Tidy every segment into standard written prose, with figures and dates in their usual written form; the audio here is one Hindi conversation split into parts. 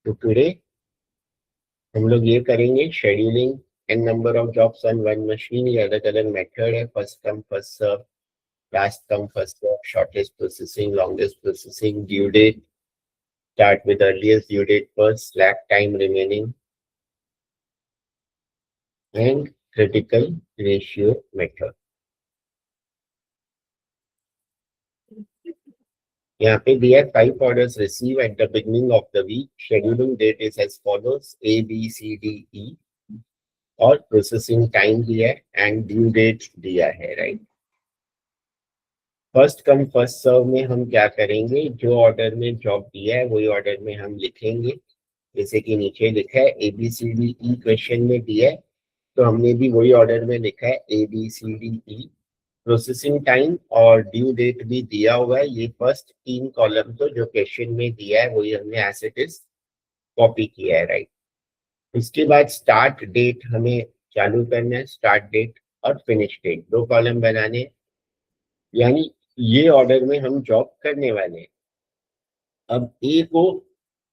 तो टुडे हम लोग ये करेंगे scheduling an number of jobs on one machine. ये अलग अलग मेथड है, first come first serve, last come first serve, shortest processing, longest processing, due date, start with earliest due date first, slack time remaining, and critical ratio method। यहाँ पे दिया 5 orders receive at the beginning of the week, scheduling date is as follows A B C D E, और प्रोसेसिंग टाइम दिया है एंड ड्यू डेट दिया है, right. First come first serve में हम क्या करेंगे, जो ऑर्डर में जॉब दिया है वही ऑर्डर में हम लिखेंगे। जैसे कि नीचे लिखा है ABCDE क्वेश्चन में दिया है, तो हमने भी वही ऑर्डर में लिखा है ABCDE। प्रोसेसिंग टाइम और ड्यू डेट भी दिया हुआ है। ये फर्स्ट 3 कॉलम तो जो क्वेश्चन में दिया है वही हमने एज इट इज कॉपी किया है, राइट। उसके बाद स्टार्ट डेट हमें चालू करना है, स्टार्ट डेट और फिनिश डेट 2 कॉलम बनाने, यानी ये ऑर्डर में हम जॉब करने वाले हैं। अब ए को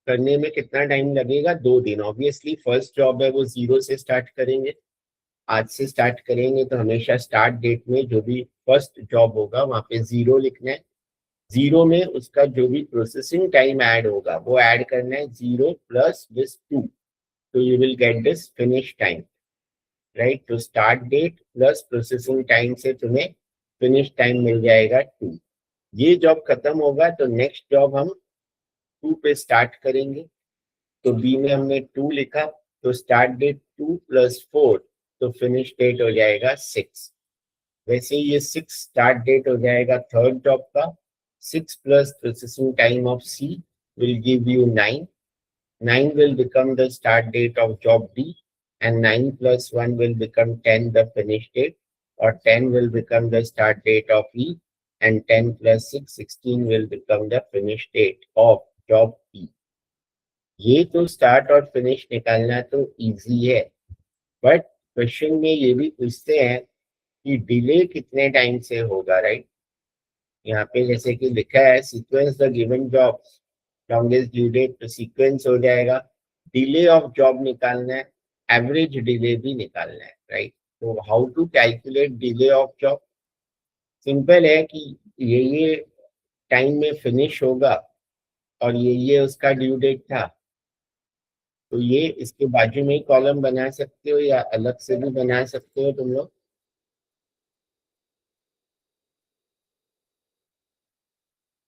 करने में कितना टाइम लगेगा, 2 दिन। ऑब्वियसली फर्स्ट जॉब है वो 0 से स्टार्ट करेंगे, आज से स्टार्ट करेंगे, तो हमेशा स्टार्ट डेट में जो भी फर्स्ट जॉब होगा वहां पे 0 लिखना है। 0 में उसका जो भी प्रोसेसिंग टाइम ऐड होगा वो ऐड करना है, 0 प्लस दिस 2, तो you will get this finish time, right. तो start date plus processing time से तुम्हें फिनिश टाइम मिल जाएगा 2। ये जॉब खत्म होगा तो नेक्स्ट जॉब हम 2 पे स्टार्ट करेंगे। तो बी में हमने 2 लिखा, तो स्टार्ट डेट 2 प्लस 4, तो फिनिश डेट हो जाएगा 6। वैसे ये 6 स्टार्ट डेट हो जाएगा थर्ड जॉब का। 6 plus processing time of C will give you 9। 9 will become the start date of job B, and 9 plus 1 will become 10 the finish date, or 10 will become the start date of E, and 10 plus 6, 16 will become the finish date of job E। ये तो स्टार्ट और फिनिश निकालना तो इजी है, बट क्वेश्चन में ये भी पूछते हैं कि डिले कितने टाइम से होगा, राइट। यहाँ पे जैसे कि लिखा है sequence the given job longest due date, तो सीक्वेंस हो जाएगा। डिले ऑफ जॉब निकालना है, एवरेज डिले भी निकालना है, राइट। तो how to calculate delay of job, simple है कि ये टाइम में फिनिश होगा और ये उसका ड्यू डेट था, तो ये इसके बाजू में ही कॉलम बना सकते हो या अलग से भी बना सकते हो तुम लोग।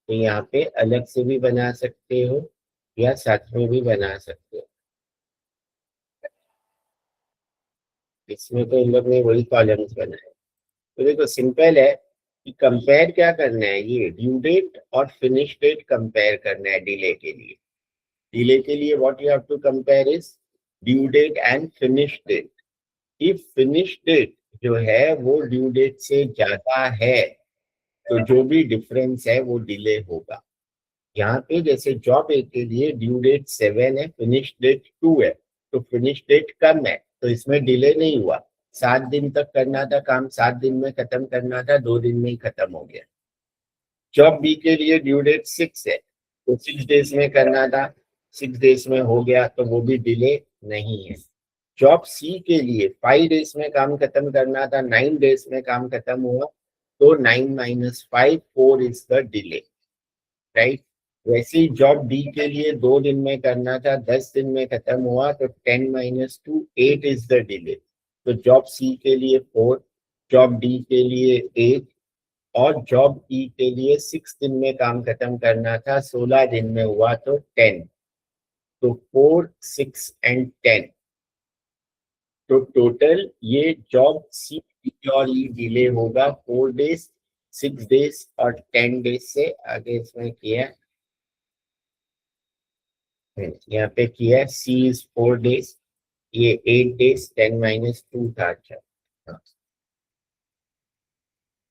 तो यहाँ पे अलग से भी बना सकते हो या साथ में भी बना सकते हो। इसमें तो इन लोग ने वही कॉलम्स बनाए। तो देखो सिंपल है कि कंपेयर क्या करना है, ये ड्यू डेट और फिनिश डेट कंपेयर करना है डिले के लिए। डिले के लिए what you have to compare is due date and finish date. If finish date जो है वो ड्यू डेट से ज्यादा है तो जो भी डिफरेंस है वो डिले होगा। यहाँ पे जैसे जॉब ए के लिए ड्यू डेट 7 है, फिनिश डेट 2 है, तो फिनिश डेट कम है, तो इसमें डिले नहीं हुआ। 7 दिन तक करना था काम, 7 दिन में खत्म करना था, 2 दिन में ही खत्म हो गया। जॉब बी के लिए ड्यू डेट 6 है, तो 6 डेज में करना था, 6 डेज में हो गया, तो वो भी डिले नहीं है। जॉब सी के लिए 5 डेज में काम खत्म करना था, 9 डेज में काम खत्म हुआ, तो 9 minus 5, 4 is the delay, right. वैसे ही जॉब डी के लिए 2 दिन में करना था, 10 दिन में खत्म हुआ, तो 10 माइनस 2, 8 इज द डिले। तो जॉब सी के लिए 4, जॉब डी के लिए 8, और जॉब ई के लिए 6 दिन में काम खत्म करना था, 16 दिन में हुआ, तो 10। तो 4, 6 एंड 10, तो टोटल ये जॉब सी और ई डिले होगा 4 डेज, 6 डेज और 10 डेज से आगे इसमें किया है। यहाँ पे किया सी इज 4 डेज, ये 8 डेज, 10 माइनस 2 था। अच्छा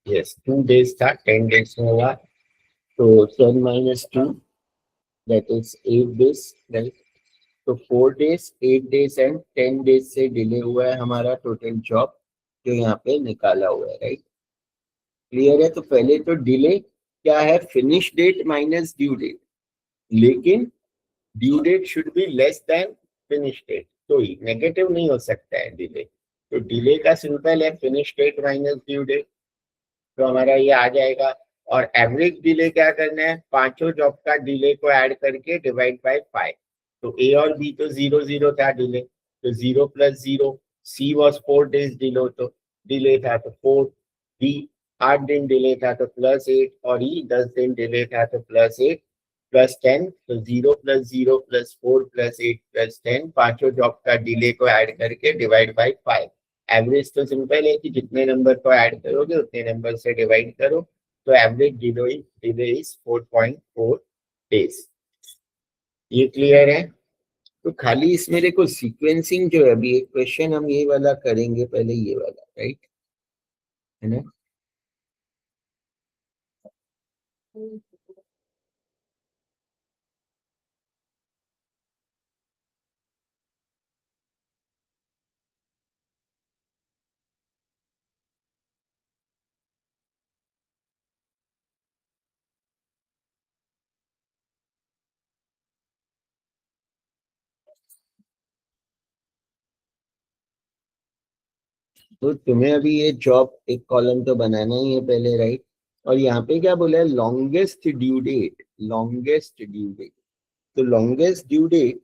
यस 2 डेज था, 10 डेज में हुआ, तो 10 minus 2 that is 8 days, right. तो 4 डेज, 8 डेज एंड 10 डेज से डिले हुआ है हमारा टोटल जॉब जो यहाँ पे निकाला हुआ है, राइट। क्लियर है? तो पहले तो डिले क्या है, finish date minus due date, लेकिन due date should be less than finish date, तो ही नेगेटिव नहीं हो सकता है डिले। तो डिले का सिंपल है finish date minus due date, तो हमारा ये आ जाएगा। और एवरेज डिले क्या करना है, पांचों जॉब का डिले को ऐड करके डिवाइड बाय 5। तो ए और बी तो 0 0 था डिले, तो 0 + 0, सी वॉज 4 days डिले, तो डिले था तो 4, बी 8 दिन डिले था तो +8, और ई 10 दिन डिले था तो +8 +10, तो 0 + 0 + 4 + 8 + 10, पांचों जॉब का डिले को ऐड करके डिवाइड बाय 5। एवरेज तो सिंपल है कि जितने नंबर को ऐड करोगे उतने नंबर से डिवाइड करो, तो एवरेज डिले इज 4.4 डेज। ये क्लियर है? तो खाली इसमें देखो सीक्वेंसिंग जो है, अभी एक क्वेश्चन हम ये वाला करेंगे, पहले ये वाला, राइट, है ना? तो तुम्हें अभी ये जॉब एक कॉलम तो बनाना ही है पहले, राइट? और यहाँ पे क्या बोला है, longest due date, longest due date. तो लॉन्गेस्ट ड्यू डेट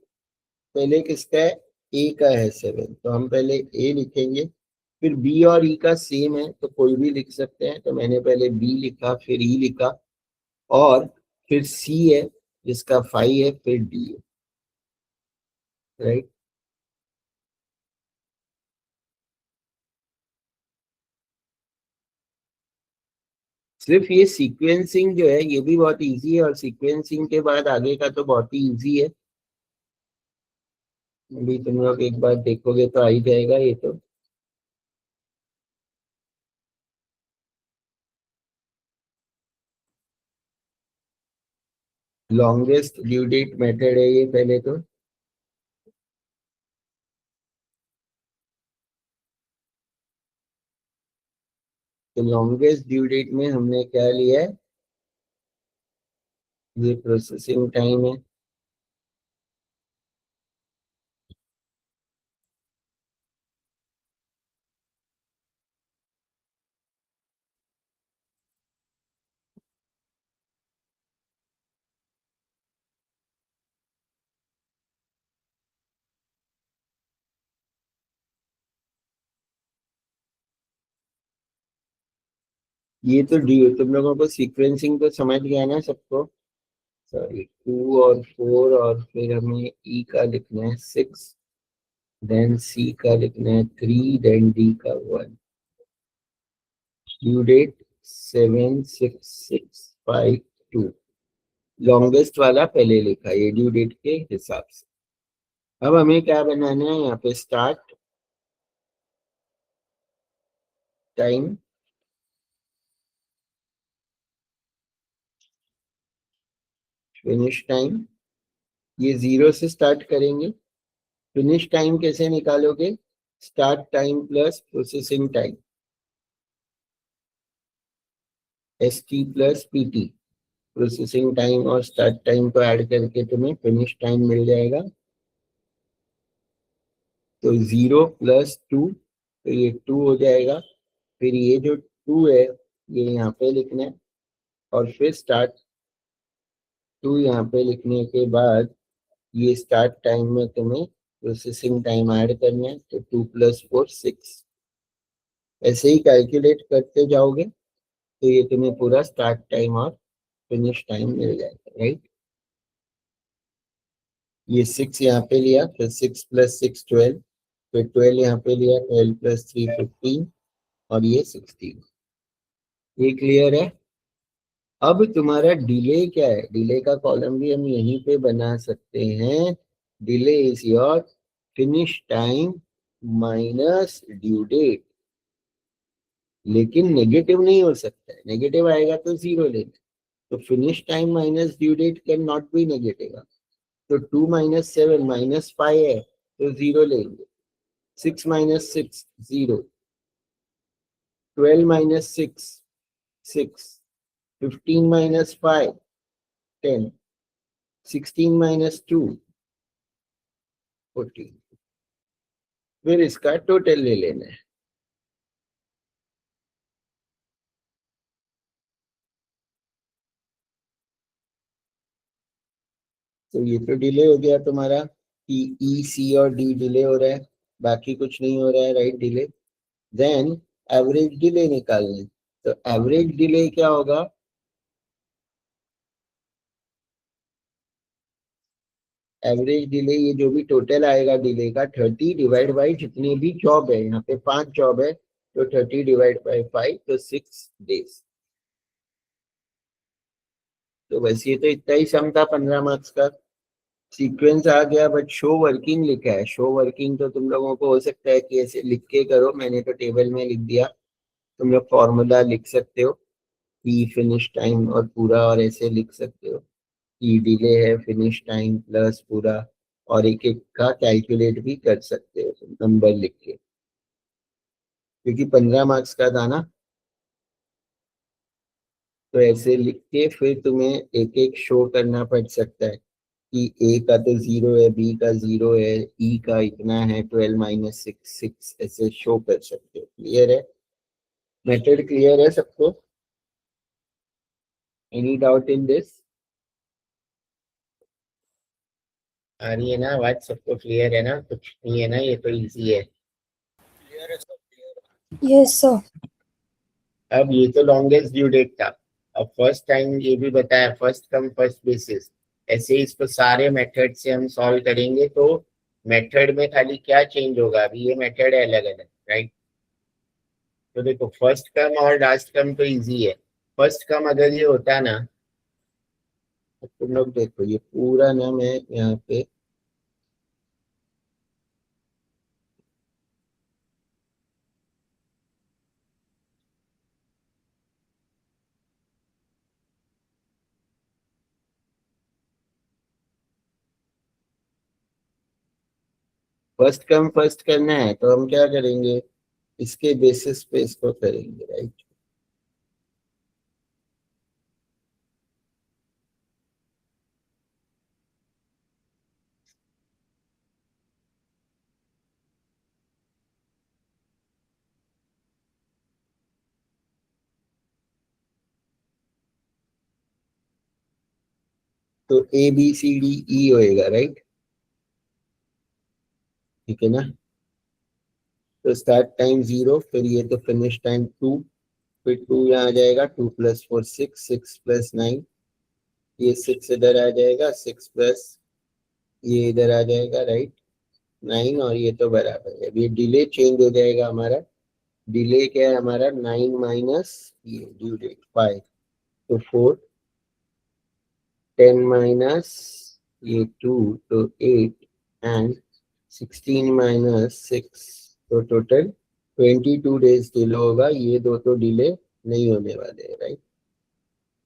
पहले किसका है, ए का है 7, तो हम पहले ए लिखेंगे। फिर बी और ई का सेम है तो कोई भी लिख सकते हैं, तो मैंने पहले बी लिखा, फिर ई लिखा, और फिर सी है जिसका 5 है, फिर डी है, राइट? सिर्फ ये सीक्वेंसिंग जो है ये भी बहुत इजी है, और सीक्वेंसिंग के बाद आगे का तो बहुत ही इजी है। अभी तुम लोग एक बार देखोगे तो आ ही जाएगा ये तो। लॉन्गेस्ट ड्यू डेट मेथड है ये पहले तो लॉन्गेस्ट ड्यू डेट में हमने क्या लिया है, ये प्रोसेसिंग टाइम है। ये तो ड्यू, तुम लोगों को सीक्वेंसिंग तो समझ गया ना सबको? सॉरी, 2 और 4, और फिर हमें ई का लिखना है 6, देन सी का लिखना है 3, देन डी का 1। ड्यू डेट 7 6 6 5 2, लॉन्गेस्ट वाला पहले लिखा ये ड्यू डेट के हिसाब से। अब हमें क्या बनाना है, यहाँ पे स्टार्ट टाइम, फिनिश टाइम, ये 0 से स्टार्ट करेंगे। फिनिश टाइम कैसे निकालोगे, start time plus processing time, S T plus P T. Processing time और स्टार्ट टाइम को ऐड करके तुम्हें फिनिश टाइम मिल जाएगा। तो 0 + 2, तो ये 2 हो जाएगा। फिर ये जो 2 है ये यहाँ पे लिखना है, और फिर स्टार्ट 2 यहाँ पे लिखने के बाद ये स्टार्ट टाइम में तुम्हें प्रोसेसिंग टाइम ऐड करना है, तो 2 + 4 6। ऐसे ही कैलकुलेट करते जाओगे तो ये तुम्हें पूरा स्टार्ट टाइम और फिनिश टाइम मिल जाएगा, राइट? ये 6 यहाँ पे लिया, फिर 6 + 6 12, फिर 12 यहाँ पे लिया, 12 + 3 15, और ये 16। ये क्लियर है? अब तुम्हारा डिले क्या है, डिले का कॉलम भी हम यहीं पे बना सकते हैं। Delay is your finish time minus due date, लेकिन नेगेटिव नहीं हो सकता है, नेगेटिव आएगा तो 0 लेना। तो finish time minus due date can not be negative. तो 2 - 7 -5 है तो 0 लेंगे। 6 - 6 0, 12 - 6 6, 15 minus 5, 10, 16 minus 2, 14। फिर इसका टोटल ले लेना है। तो ये तो डिले हो गया तुम्हारा, ई सी और डी डिले हो रहा है, बाकी कुछ नहीं हो रहा है, right? Delay. Then average delay निकालनी। तो एवरेज डिले क्या होगा? एवरेज डिले, ये जो भी टोटल आएगा डिले का, 30 डिवाइड बाई जितनी भी जॉब है, यहाँ पे 5 जॉब है, तो 30 डिवाइड बाई 5, तो 6 डेज। तो बस ये तो इतना ही सम था 15 मार्क्स का। सीक्वेंस आ गया, बट शो वर्किंग लिखा है। शो वर्किंग तो तुम लोगों को हो सकता है कि ऐसे लिख के करो, मैंने तो टेबल में लिख दिया। तुम लोग फॉर्मूला लिख सकते हो, पी फिनिश टाइम और पूरा, और ऐसे लिख सकते हो कि डिले है, फिनिश टाइम प्लस पूरा, और एक एक का कैलकुलेट भी कर सकते हो नंबर लिख के, क्योंकि 15 मार्क्स का था ना। तो ऐसे लिख के फिर तुम्हें एक एक शो करना पड़ सकता है कि ए का तो 0 है, बी का 0 है, ई का इतना है, 12 माइनस 6, 6, ऐसे शो कर सकते हो। क्लियर है? मेथड क्लियर है सबको? Any doubt in this? आ रही है ना आवाज? सबको क्लियर है ना? कुछ नहीं है ना? ये तो इजी है। क्लियर है सब? Yes, sir. अब ये तो लॉन्गेस्ट ड्यू डेट था। अब फर्स्ट टाइम ये भी बताया, फर्स्ट कम फर्स्ट बेसिस। ऐसे ही इसको सारे मेथड से हम सॉल्व करेंगे, तो मेथड में खाली क्या चेंज होगा, अभी ये मेथड है अलग अलग, राइट? तो देखो, फर्स्ट कम और लास्ट कम तो इजी है। फर्स्ट कम अगर ये होता ना, तो तुम लोग देखो, ये पूरा ना मैं यहाँ पे फर्स्ट कम फर्स्ट करना है, तो हम क्या करेंगे, इसके बेसिस पे इसको करेंगे, राइट? तो ए बी सी डी ई होएगा, राइट? ठीक है ना? तो स्टार्ट टाइम 0, फिर ये तो फिनिश टाइम 2, फिर 2 यहाँ आ जाएगा, 2 प्लस 4 6, 6 प्लस 9, ये 6 इधर आ जाएगा, 6 प्लस ये इधर आ जाएगा, राइट? 9, और ये तो बराबर है। अब ये डिले चेंज हो जाएगा हमारा। डिले क्या है हमारा? 9 माइनस ये ड्यू डेट 5, तो 4, 10 माइनस ये 2, तो 8, एंड 16 माइनस 6, तो टोटल 22 डेज डिले होगा। ये दो तो डिले नहीं होने वाले, राइट?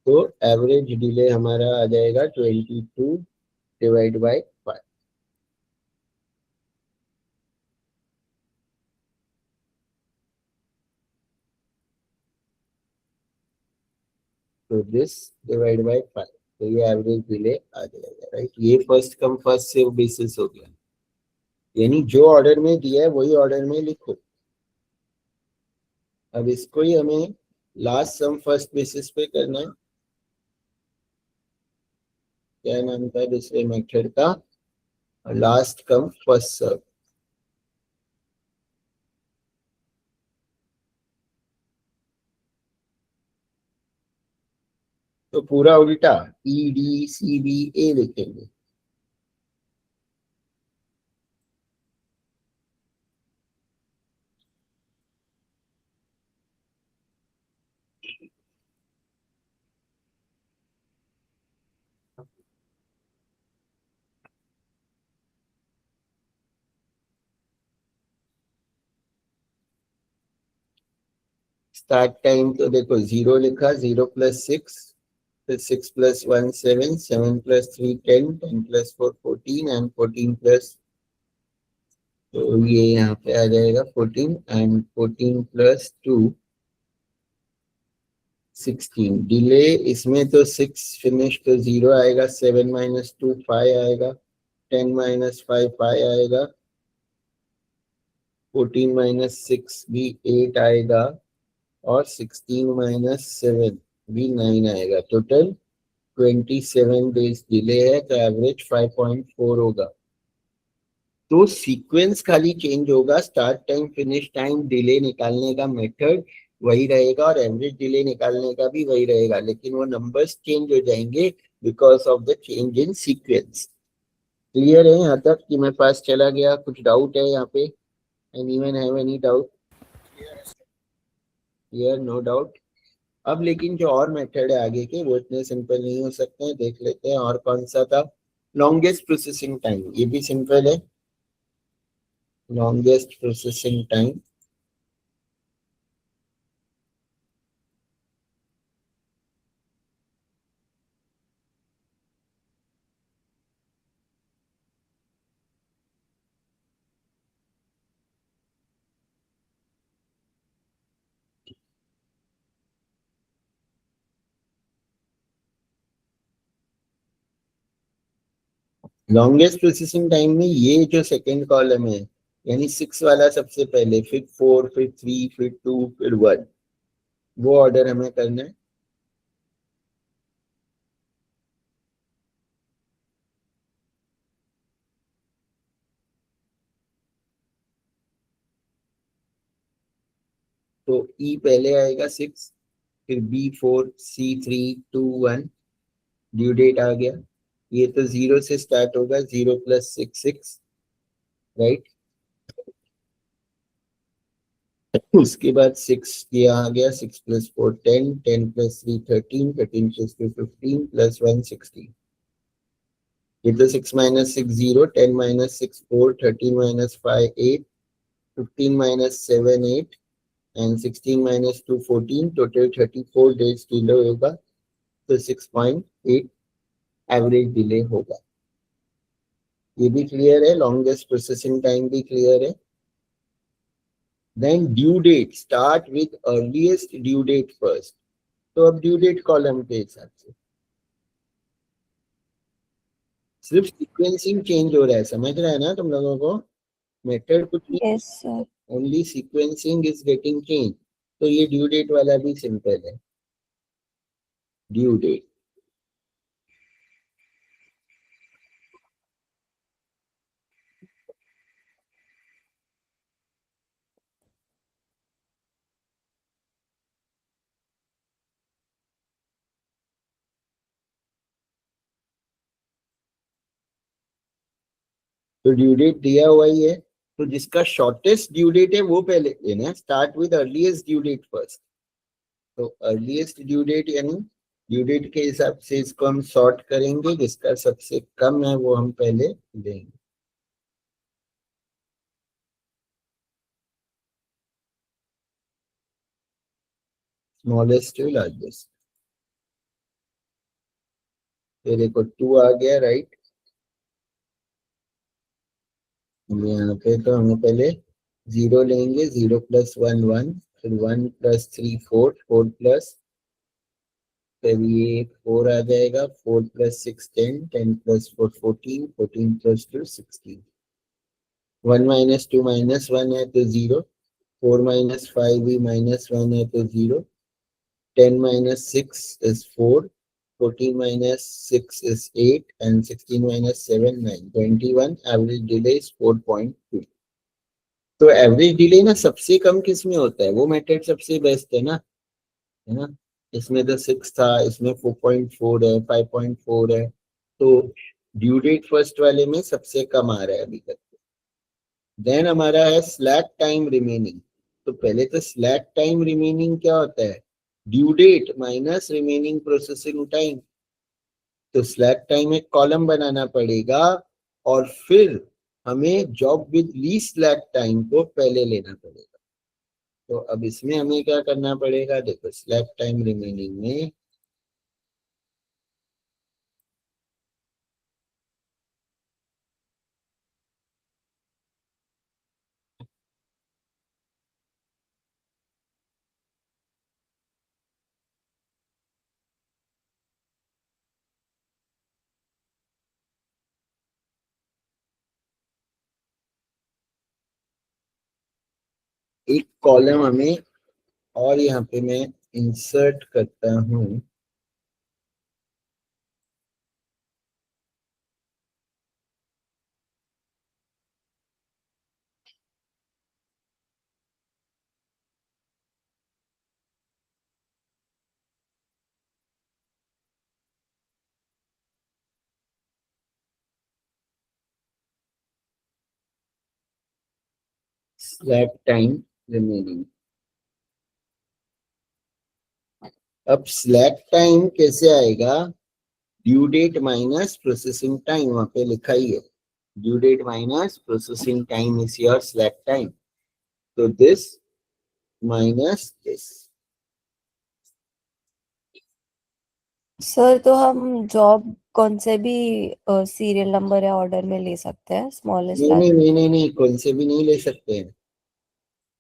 तो एवरेज डिले हमारा आ जाएगा 22 डिवाइड बाई 5। तो दिस डिवाइड बाई 5, तो ये एवरेज डिले आ जाएगा, राइट? ये first come first save basis हो गया, यानी जो ऑर्डर में दिया है वही ऑर्डर में लिखो। अब इसको ही हमें लास्ट सम फर्स्ट बेसिस पे करना है। क्या नाम था दूसरे मेथड का? Last come first serve. तो पूरा उल्टा, ई डी सी बी ए लिखेंगे। स्टार्ट टाइम तो देखो 0 लिखा, 0 प्लस 6, फिर 6 plus 1 7, 7 plus 3 10, 10 plus 4 14, and 14 plus, तो ये यहाँ पे आ जाएगा 14, एंड 14 प्लस 2 16 डिले, इसमें तो 6 फिनिश तो 0 आएगा, 7 माइनस 2 5 आएगा, 10 माइनस 5 5 आएगा, 14 माइनस 6 भी 8 आएगा, और 16 माइनस 7 भी 9 आएगा। टोटल 27 डेज डिले है, तो एवरेज 5.4 होगा। तो सीक्वेंस खाली चेंज होगा, start time finish time delay निकालने का मेथड वही रहेगा और एवरेज डिले निकालने का भी वही रहेगा, लेकिन वो नंबर्स चेंज हो जाएंगे because of the change in sequence. Clear है यहाँ तक कि मैं पास चला गया? कुछ डाउट है यहाँ पे? Anyone have any doubt? Clear, no doubt. अब लेकिन जो और मेथड है आगे के, वो इतने सिंपल नहीं हो सकते हैं, देख लेते हैं। और कौन सा था? लॉन्गेस्ट प्रोसेसिंग टाइम, ये भी सिंपल है। Longest processing time, longest processing time में ये जो सेकेंड कॉलम है, यानी 6 वाला सबसे पहले, फिर 4, फिर 3, फिर 2, फिर 1, वो ऑर्डर हमें करना है। तो ई पहले आएगा 6, फिर B4, C3, 2, 1, ड्यू डेट आ गया। ये तो 0 से स्टार्ट होगा, 0 प्लस 6 6, राइट। उसके बाद 6 ये आ गया, 6 प्लस 4 10, 10 प्लस 3 13, 13 प्लस 2 15, प्लस 1 16। ये तो 6 minus 6 0, 10 minus 6 4, 13 minus 5 8, 15 minus 7 8, and 16 minus 2 14, total 34 days delay होगा, तो 6.8 एवरेज डिले होगा। ये भी क्लियर है, लॉन्गेस्ट प्रोसेसिंग टाइम भी क्लियर है। Then due date, start with earliest due date first. तो अब ड्यू डेट कॉलम के हिसाब से सिर्फ सीक्वेंसिंग चेंज हो रहा है, समझ रहा है ना तुम लोगों को? मेथड कुछ नहीं, yes sir. Only sequencing is getting change. तो ये ड्यू डेट वाला भी सिंपल है, ड्यू डेट। तो ड्यू डेट दिया हुआ ही है, तो जिसका शॉर्टेस्ट ड्यू डेट है वो पहले लेना है। Start with earliest due date first. तो अर्लीस्ट ड्यू डेट यानी ड्यू डेट के हिसाब से इसको हम सॉर्ट करेंगे, जिसका सबसे कम है वो हम पहले लेंगे, स्मॉलेस्ट टू लार्जेस्ट। फिर देखो 2 आ गया, राइट। यहाँ पे तो हमें पहले 0 लेंगे, 0 प्लस 1 1, फिर 1 प्लस 3 4, 4 प्लस, फिर ये 4 आ जाएगा, 4 plus 6 10, 10 plus 4 14, 14 plus 2 16। 1 minus 2 minus 1 है तो 0, 4 माइनस 5 भी माइनस 1 है तो 0, 10 minus 6 is 4, 14 minus 6 is 8, and 16 minus 7 9, 21, average delay is 4.2। तो एवरेज डिले ना सबसे कम किस में होता है, वो मेथड सबसे बेस्ट है ना। इसमें तो 6 था, इसमें 4.4 है, 5.4 है, तो ड्यू डेट फर्स्ट वाले में सबसे कम आ रहा है अभी तक। देन हमारा है स्लैक टाइम रिमेनिंग। तो पहले तो स्लैक टाइम रिमेनिंग क्या होता है? Due date minus remaining processing time. तो स्लैक टाइम एक कॉलम बनाना पड़ेगा, और फिर हमें job with least slack time को पहले लेना पड़ेगा। तो अब इसमें हमें क्या करना पड़ेगा? देखो स्लैक टाइम रिमेनिंग में एक कॉलम हमें और यहाँ पे मैं इंसर्ट करता हूँ, स्लैक टाइम रिमेनिंग। अब स्लैक टाइम कैसे आएगा? Due date minus processing time, वहां पे लिखा ही है, due date minus processing time is your slack time. तो दिस माइनस दिस। सर तो हम जॉब कौन से भी सीरियल नंबर या ऑर्डर में ले सकते हैं, स्मॉलेस्ट नहीं नहीं लार्जेस्ट? नहीं नहीं नहीं, कौन से भी नहीं ले सकते हैं।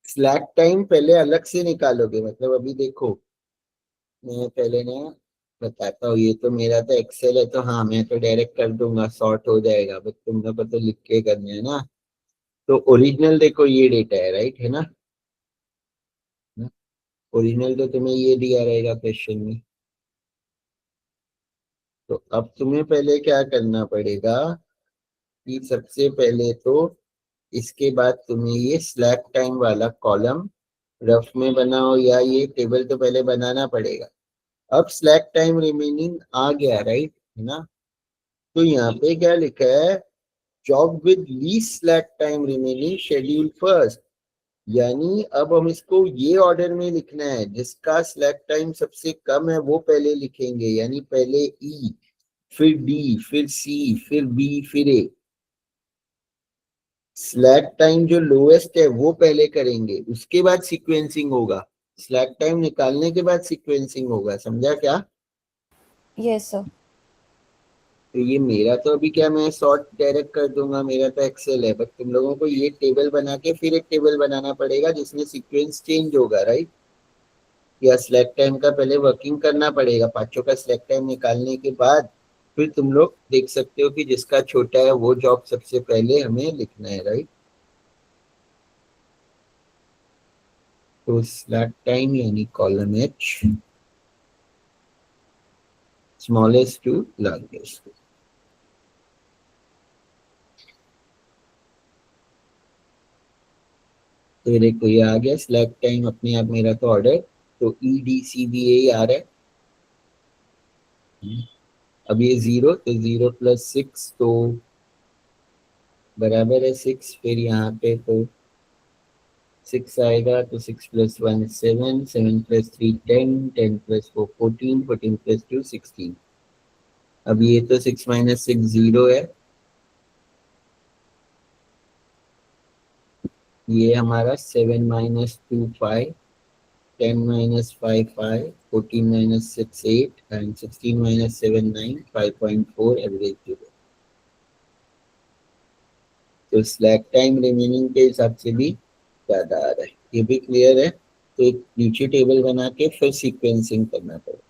स्लैक टाइम पहले अलग से निकालोगे, मतलब अभी देखो, मैं पहले ना बताता हूँ, ये तो मेरा तो एक्सेल है, तो हाँ मैं तो डायरेक्ट कर दूंगा, सॉर्ट हो जाएगा, बट तुम लोग को तो लिख के करना है ना। तो ओरिजिनल देखो ये डेटा है, राइट है ना? ओरिजिनल तो तुम्हें ये दिया रहेगा क्वेश्चन में। तो अब तुम्हें पहले क्या करना पड़ेगा कि सबसे पहले तो इसके बाद तुम्हें ये स्लैक टाइम वाला कॉलम रफ में बनाओ, या ये टेबल तो पहले बनाना पड़ेगा। अब स्लैक टाइम रिमेनिंग आ गया, राइट है ना? तो यहाँ पे क्या लिखा है? Job with least slack time remaining schedule first. यानी अब हम इसको ये ऑर्डर में लिखना है, जिसका स्लैक टाइम सबसे कम है वो पहले लिखेंगे, यानी पहले ई, फिर डी, फिर सी, फिर बी, फिर ए। स्लैक टाइम जो लोएस्ट है वो पहले करेंगे, उसके बाद सीक्वेंसिंग होगा। स्लैक टाइम निकालने के बाद सीक्वेंसिंग होगा, समझा क्या? Yes sir. तो ये मेरा तो अभी क्या, मैं सॉर्ट डायरेक्ट कर दूंगा, मेरा तो एक्सेल है, बट तुम लोगों को ये टेबल बना के फिर एक टेबल बनाना पड़ेगा जिसमें सीक्वेंस चेंज होगा, राइट? या स्लैक टाइम का पहले वर्किंग करना पड़ेगा, पांचों का स्लैक टाइम निकालने के बाद फिर तुम लोग देख सकते हो कि जिसका छोटा है वो जॉब सबसे पहले हमें लिखना है, राइट? तो स्लैक टाइम यानी column H, smallest to largest. तो देखो ये आ गया स्लैक टाइम अपने आप, मेरा तो ऑर्डर, तो ई डी सी बी ए आ रहा है। अब ये जीरो, तो जीरो प्लस सिक्स तो बराबर है सिक्स, फिर यहाँ पे तो सिक्स आएगा, तो six plus one seven, seven plus three ten, ten plus four fourteen, fourteen plus two sixteen. अब ये तो सिक्स माइनस सिक्स जीरो है, ये हमारा seven minus two five, ten minus five five, fourteen minus six eight, and sixteen minus seven nine, 5.4 average zero. तो स्लैक टाइम रिमेनिंग के हिसाब से भी ज्यादा आ रहा है, ये भी क्लियर है। तो एक नीचे टेबल बना के फिर सीक्वेंसिंग करना पड़ेगा,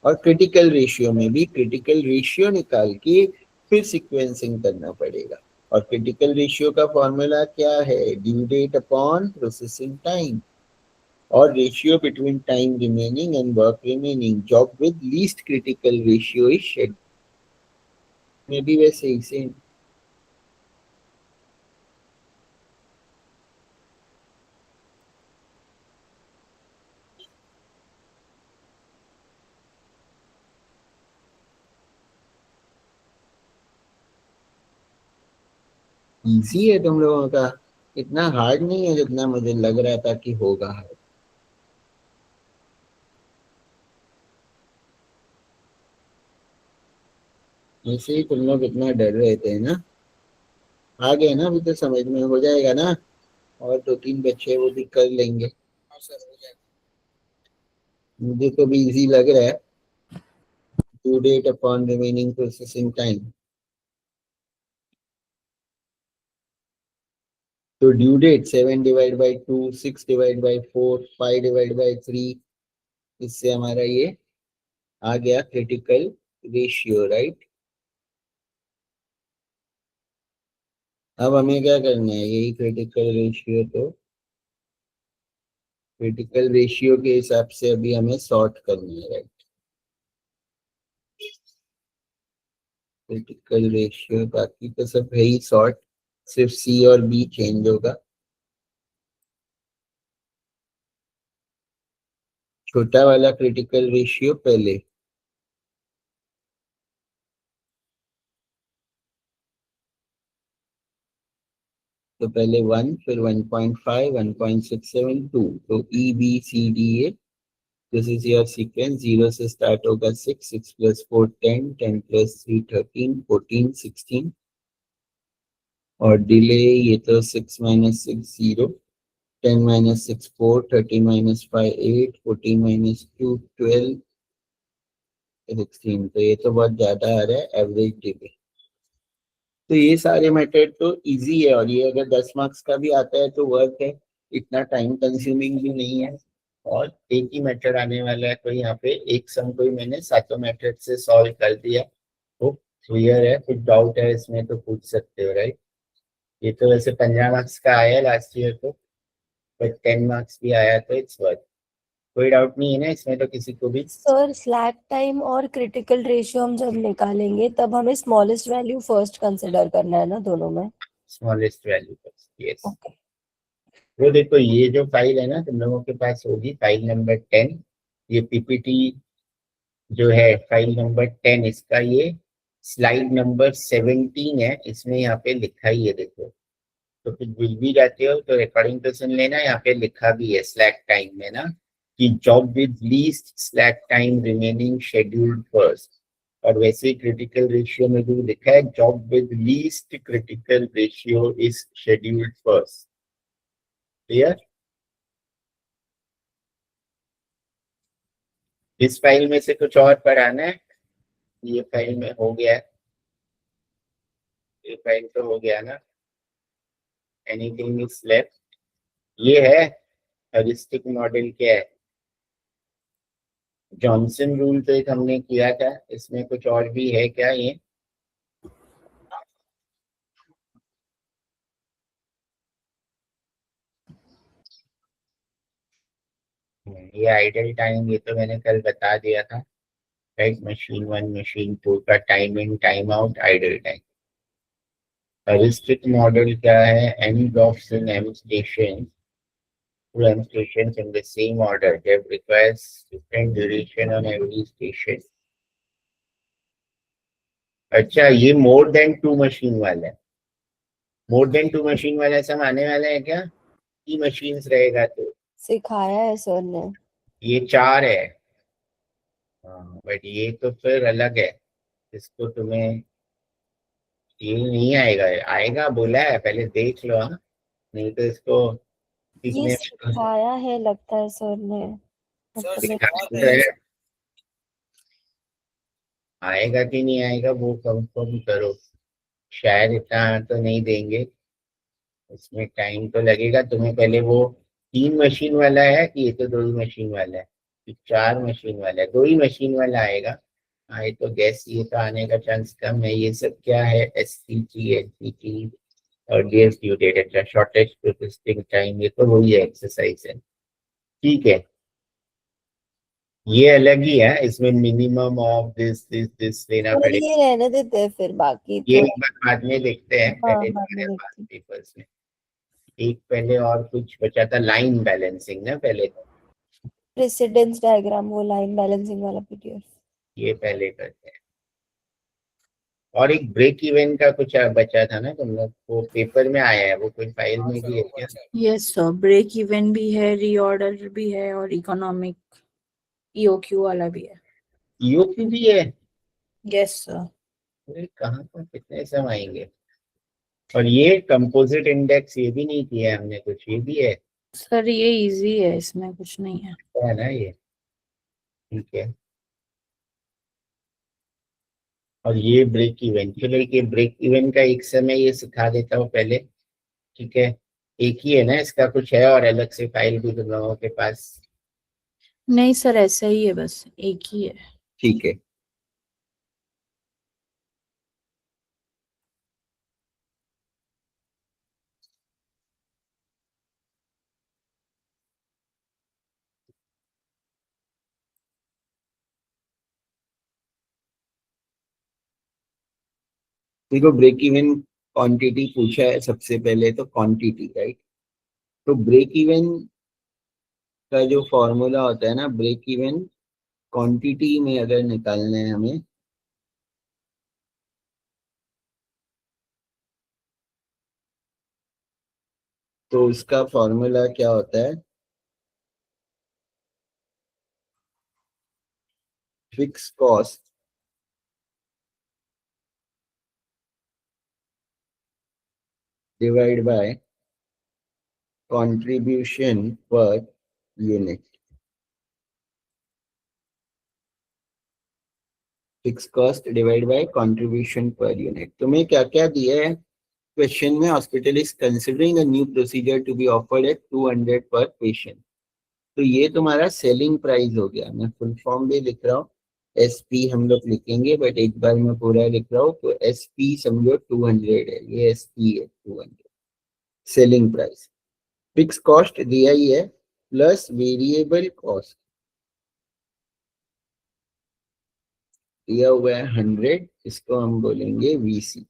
और क्रिटिकल रेशियो में भी क्रिटिकल रेशियो निकाल के फिर सीक्वेंसिंग करना पड़ेगा। और क्रिटिकल रेशियो का फॉर्मूला क्या है? Due date upon processing time, और ratio between time remaining and work remaining. Job with least critical ratio is shed, में भी वैसे ही सेम। इजी है तुम लोगों का, इतना हार्ड नहीं है जितना मुझे लग रहा था कि होगा। वैसे ही तुम लोग इतना डर रहे थे ना, आ गए ना, अभी तो समझ में हो जाएगा ना। और दो तीन बच्चे वो भी कर लेंगे। हाँ सर, हो जाएगा। मुझे तो भी इजी लग रहा है। Due date upon remaining processing time, तो due date seven divide by two, six divide by four, five divide by three, इससे हमारा ये आ गया क्रिटिकल रेशियो, राइट? अब हमें क्या करना है, यही क्रिटिकल रेशियो तो क्रिटिकल रेशियो के हिसाब से अभी हमें सॉर्ट करना है, राइट। क्रिटिकल रेशियो बाकी तो सब है ही सॉर्ट, सिर्फ सी और बी चेंज होगा। छोटा वाला क्रिटिकल रेशियो पहले, तो पहले 1, फिर 1.5, 1.67, 2। तो E B C D A, this is your sequence. 0 से स्टार्ट होगा 6, 6 + 4 10, 10 + 3 13, 14 16। और डिले ये तो 6 - 6 0, 10 - 6 4, 13 - 5 8, 14 - 2 12, 16। तो ये तो बहुत ज्यादा आ रहा है एवरेज डिले। तो ये सारे मेथड तो इजी है, और ये अगर 10 मार्क्स का भी आता है तो वर्क है, इतना टाइम कंज्यूमिंग भी नहीं है। और एक ही मेथड आने वाला है, तो यहाँ पे एक सम को ही मैंने सातों मेथड से सॉल्व कर दिया। तो क्लियर है, कुछ डाउट है इसमें तो पूछ सकते हो, राइट। ये तो वैसे 15 मार्क्स का आया लास्ट ईयर तो, बट 10 मार्क्स भी आया तो इट्स वर्क। कोई डाउट नहीं है ना इसमें तो किसी को भी? सर स्लैक टाइम और क्रिटिकल रेशियो हम जब निकालेंगे तब हमें स्मॉलेस्ट वैल्यू फर्स्ट कंसिडर करना है ना दोनों में? Smallest value first, yes. Okay. वो देखो, ये जो फाइल है ना तुम लोगों के पास होगी, फाइल नंबर 10। ये पीपीटी जो है फाइल नंबर 10, इसका ये स्लाइड नंबर 17 है, इसमें यहाँ पे लिखा ही है देखो। तो फिर भूल भी जाते हो तो रिकॉर्डिंग तो सुन लेना, यहाँ पे लिखा भी है स्लैक टाइम में ना, कि job with least slack time remaining scheduled first. और वैसे क्रिटिकल रेशियो में भी लिखा है job with least critical ratio is scheduled first. Clear? इस फाइल में से कुछ और पढ़ाना है? ये फाइल में हो गया है, ये फाइल तो हो गया ना। Anything is left? ये है हेरिस्टिक मॉडल, क्या है? जॉनसन रूल तो एक हमने किया था, इसमें कुछ और भी है क्या ये? ये आइडल टाइम, ये तो मैंने कल बता दिया था, राइट। मशीन 1 मशीन 2 का time in time out idle time. Heuristic model क्या है? Any blocks in m stations, two m stations in the same order that requires different duration on every station। अच्छा, ये मोर देन टू मशीन वाला है। मोर देन टू मशीन वाला सब आने वाला है क्या? की मशीन्स रहेगा तो सिखाया है सर ने। ये 4 है। हाँ, बट ये तो फिर अलग है, इसको तुम्हें ये नहीं आएगा। आएगा बोला है, पहले देख लो, हाँ। नहीं तो इसको ये सीखने में सिखाया है लगता है सर ने, सर मतलब दिक्कत सिखा मेरे तो रहे है। हैं। आएगा कि नहीं आएगा वो कंफर्म करो, शायद इतना तो नहीं देंगे, उसमें टाइम तो लगेगा तुम्हें। पहले वो 3 मशीन वाला है कि ये तो 2 ही मशीन वाला है, कि 4 मशीन वाला है? 2 ही मशीन वाला आएगा। हाँ, ये तो गैस, ये तो आने का चांस कम है। ये सब क्या है? SCT, LCT और DS ड्यू डेट, अच्छा शॉर्टेस्ट प्रोसेसिंग टाइम, ये तो वही है, एक्सरसाइज है। ठीक है, ये अलग ही है, इसमें मिनिमम ऑफ दिस लेना और पड़ेगा। ये रहने देते हैं फिर बाकी ये थोड़ा। एक बार बाद में देखते हैं, हाँ पहले बाद में हमारे पास देखते हैं। पेपर्स में एक पहले और कुछ बचा था, लाइन बैलेंसिंग ना पहले। प्रेसिडेंस डायग्राम, वो लाइन बैलेंसिंग वाला पीडीएफ। ये पहले करते हैं। और एक ब्रेक इवन का कुछ बचा था ना तुम लोग, वो पेपर में आया है, वो कोई फाइल हाँ में सर भी है वो क्या? बचा है। यस सर, ब्रेक इवन भी है, रीऑर्डर भी है और इकोनॉमिक ईओक्यू वाला भी है। EOQ भी है? Yes sir. अरे कहाँ पर कितने सब आएंगे। और ये कंपोजिट इंडेक्स ये भी नहीं किया है हमने कुछ, ये भी है? सर ये इजी है, इसमें कुछ नहीं है। है ना ये? ठीक है। और ये ब्रेक इवन, चलो एक ये ब्रेक इवन का एक समय ये सिखा देता हूँ पहले। ठीक है, एक ही है ना इसका, कुछ है और अलग से फाइल भी तुम लोगों के पास? नहीं सर, ऐसा ही है, बस एक ही है। ठीक है। देखो ब्रेक इवन क्वांटिटी पूछा है सबसे पहले, तो क्वांटिटी राइट। तो ब्रेक इवन का जो फॉर्मूला होता है ना, ब्रेक इवन क्वांटिटी में अगर निकालना है हमें, तो उसका फॉर्मूला क्या होता है, fix cost divide by contribution per unit. Fix cost divide by contribution per unit. तुम्हें क्या क्या दिया है क्वेश्चन में, hospital is considering a new procedure to be offered at 200 per patient. तो ये तुम्हारा सेलिंग प्राइस हो गया। मैं फुल फॉर्म भी लिख रहा हूँ, एसपी हम लोग लिखेंगे बट एक बार मैं पूरा लिख रहा हूँ। तो एसपी समझो 200 है, ये एसपी है 200 सेलिंग प्राइस। फिक्स कॉस्ट दिया ही है प्लस वेरिएबल कॉस्ट दिया हुआ है 100, इसको हम बोलेंगे वीसी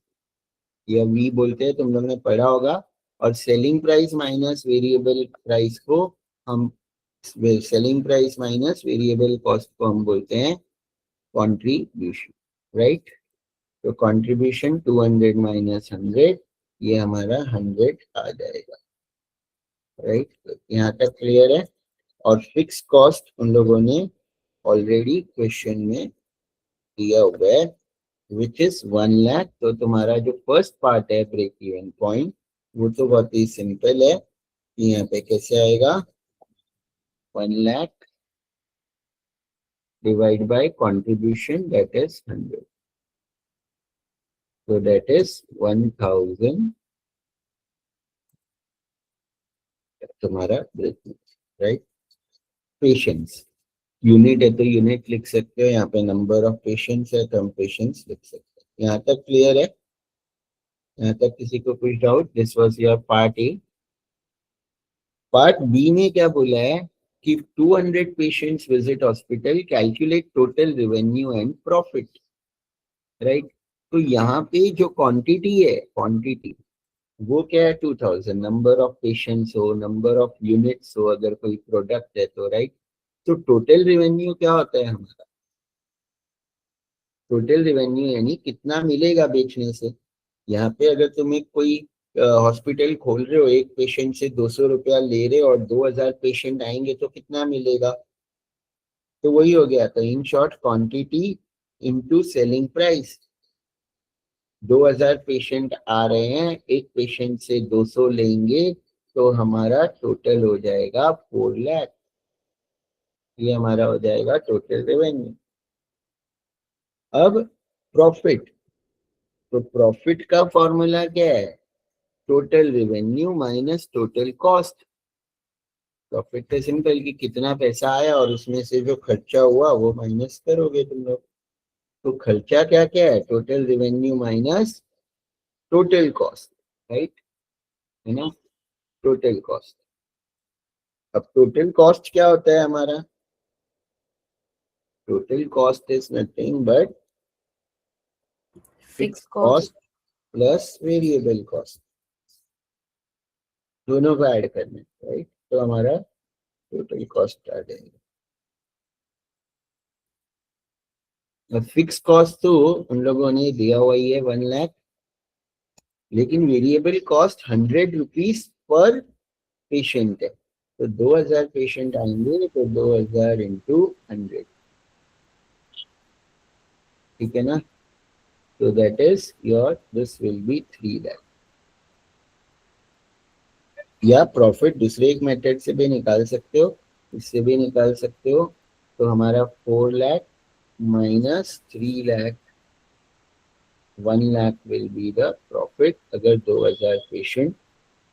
या वी बोलते हैं, तुम लोग ने पढ़ा होगा। और selling price minus variable price को हम, selling price minus variable cost को हम बोलते हैं कंट्रीब्यूशन, राइट। तो कंट्रीब्यूशन 200 माइनस 100, ये हमारा 100 आ जाएगा, राइट। तो यहाँ तक क्लियर है। और फिक्स कॉस्ट उन लोगों ने ऑलरेडी क्वेश्चन में दिया हुआ है विच इज 1 लाख। तो तुम्हारा जो फर्स्ट पार्ट है ब्रेक इवन पॉइंट, वो तो बहुत ही सिंपल है। यहाँ पे कैसे आएगा, 1 lakh divide by contribution that is 100, so that is 1000 तुम्हारा break even, right. Patients unit है तो यूनिट लिख सकते हो, यहाँ पे नंबर ऑफ पेशेंट्स है तो हम पेशेंट्स लिख सकते हैं। यहाँ तक क्लियर है, यहाँ तक किसी को कुछ doubt? This was your part A. Part B में क्या बोला है कि 200 patients visit hospital, calculate total revenue and profit, right. तो यहाँ पे जो क्वांटिटी है, क्वांटिटी वो क्या है 2000, नंबर ऑफ पेशेंट्स हो, नंबर ऑफ यूनिट्स हो, अगर कोई प्रोडक्ट है तो, राइट। तो टोटल रेवेन्यू क्या होता है हमारा, टोटल रेवेन्यू यानी कितना मिलेगा बेचने से। यहाँ पे अगर तुम्हें कोई हॉस्पिटल खोल रहे हो, एक पेशेंट से 200 रुपया ले रहे हो और 2000 पेशेंट आएंगे तो कितना मिलेगा, तो वही हो गया। तो in short quantity into selling price. 2000 patient आ रहे हैं, एक पेशेंट से 200 लेंगे तो हमारा टोटल हो जाएगा 4 लाख, ये हमारा हो जाएगा टोटल रेवेन्यू। अब प्रॉफिट, तो प्रॉफिट का फॉर्मूला क्या है, total revenue minus total cost. Profit तो सिंपल कि कितना पैसा आया और उसमें से जो खर्चा हुआ वो माइनस करोगे तुम लोग। तो खर्चा क्या क्या है, total revenue minus total cost, right, है ना, टोटल कॉस्ट। अब टोटल कॉस्ट क्या होता है हमारा, total cost is nothing but fix Fixed cost. Cost plus variable cost, दोनों को ऐड करना है, राइट। तो हमारा टोटल कॉस्ट आ जाएगा। अब फिक्स कॉस्ट तो उन लोगों ने दिया हुआ ही है 1 लाख, लेकिन variable cost 100 rupees per patient है। तो 2000 पेशेंट आएंगे तो 2000 इंटू 100, ठीक है ना। तो that is your, this will be 3 lakh. या प्रॉफिट दूसरे एक मेथड से भी निकाल सकते हो, इससे भी निकाल सकते हो। तो हमारा 4 lakh minus 3 lakh, 1 lakh will be the profit अगर 2000 पेशेंट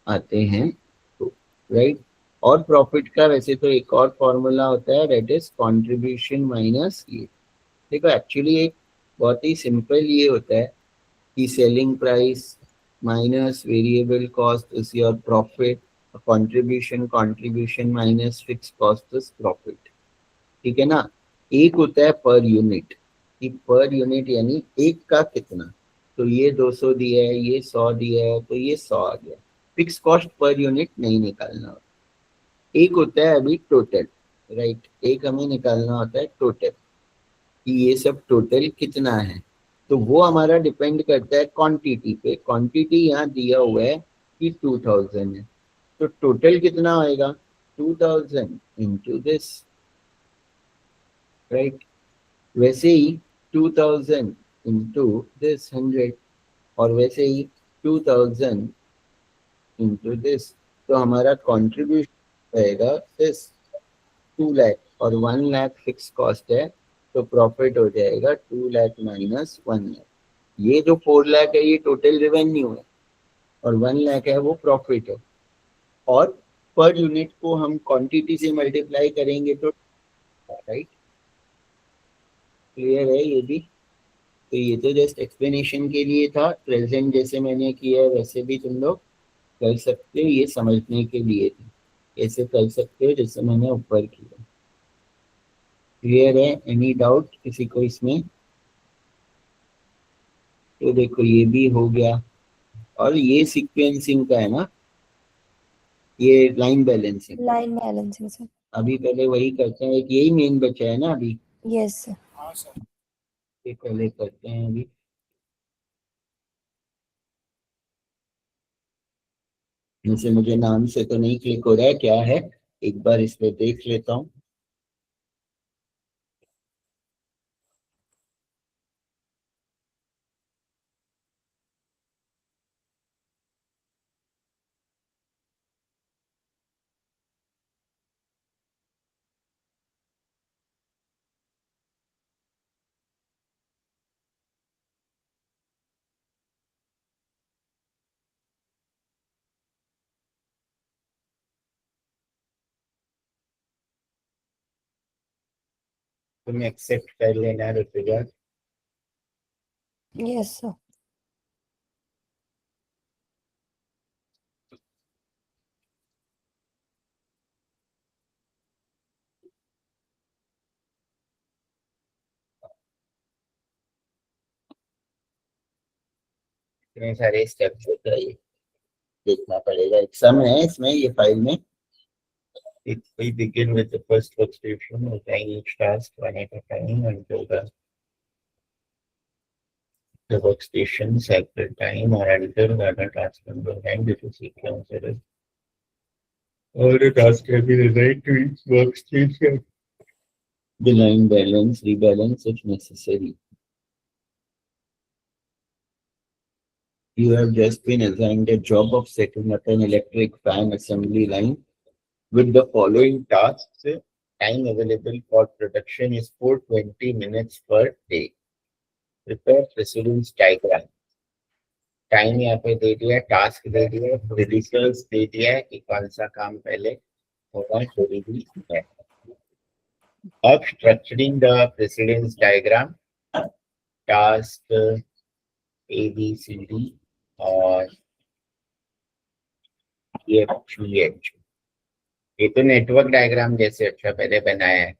आते हैं तो, राइट। और प्रॉफिट का वैसे तो एक और फॉर्मूला होता है, दैट इज कंट्रीब्यूशन माइनस ये। देखो एक्चुअली एक बहुत ही सिंपल ये होता है कि selling price minus variable cost is your profit, contribution minus fix cost is profit, ठीक है ना। एक होता है पर यूनिट, कि पर यूनिट यानी एक का कितना, तो ये 200 दिया है, ये 100 दिया है, तो ये 100 आ गया। फिक्स कॉस्ट पर यूनिट नहीं निकालना। एक होता है अभी टोटल, राइट, एक हमें निकालना होता है टोटल कि ये सब टोटल कितना है। तो वो हमारा डिपेंड करता है क्वांटिटी पे। क्वांटिटी यहाँ दिया हुआ है कि 2000 है, तो टोटल कितना होएगा 2000 इंटू दिस, राइट। वैसे ही 2000 इंटू दिस 100, और वैसे ही 2000 इंटू दिस। तो हमारा कॉन्ट्रीब्यूशन रहेगा दिस 2 लाख, और 1 लाख फिक्स कॉस्ट है, तो प्रॉफिट हो जाएगा 2 लाख माइनस 1 लाख। ये जो 4 लाख है ये टोटल रेवेन्यू है, और 1 लाख है वो प्रॉफिट है। और पर यूनिट को हम क्वांटिटी से मल्टीप्लाई करेंगे तो, राइट, क्लियर है ये भी। तो ये तो जस्ट एक्सप्लेनेशन के लिए था, प्रेजेंट जैसे मैंने किया है वैसे भी तुम लोग कर सकते हो, ये समझने के लिए थी। ऐसे कर सकते हो जैसे मैंने ऊपर किया। क्लियर है? एनी डाउट किसी को इसमें? तो देखो ये भी हो गया, और ये सीक्वेंसिंग का है ना, ये line balancing. Line balancing sir. अभी पहले वही करते हैं, एक यही मेन बचा है ना अभी, यस सर। ये पहले करते हैं अभी। जैसे मुझे नाम से तो नहीं क्लिक हो रहा है, क्या है एक बार इस पे देख लेता हूँ। तुम एक्सेप्ट कर लेना रुपया। Yes sir. इतने सारे स्टेप्स होता है, ये देखना पड़ेगा। एक सम है इसमें, ये फाइल में। It we begin with the first workstation, assign each task one at a time until the workstation cycle time, or until the other task number end, which is sequence error. All the tasks can be assigned to each workstation. The line balance, rebalance if necessary. You have just been assigned a job of setting up an electric fan assembly line with the following tasks. Time available for production is 420 minutes per day. Prepare precedence diagram. Time यहाँ पे दे दिया, टास्क दे दिया, रिजल्ट्स दे दिया है कि कौन सा काम पहले होगा, जरूरी है। अब structuring the precedence diagram, task A B C D और ये तो नेटवर्क डायग्राम जैसे अच्छा पहले बनाया है,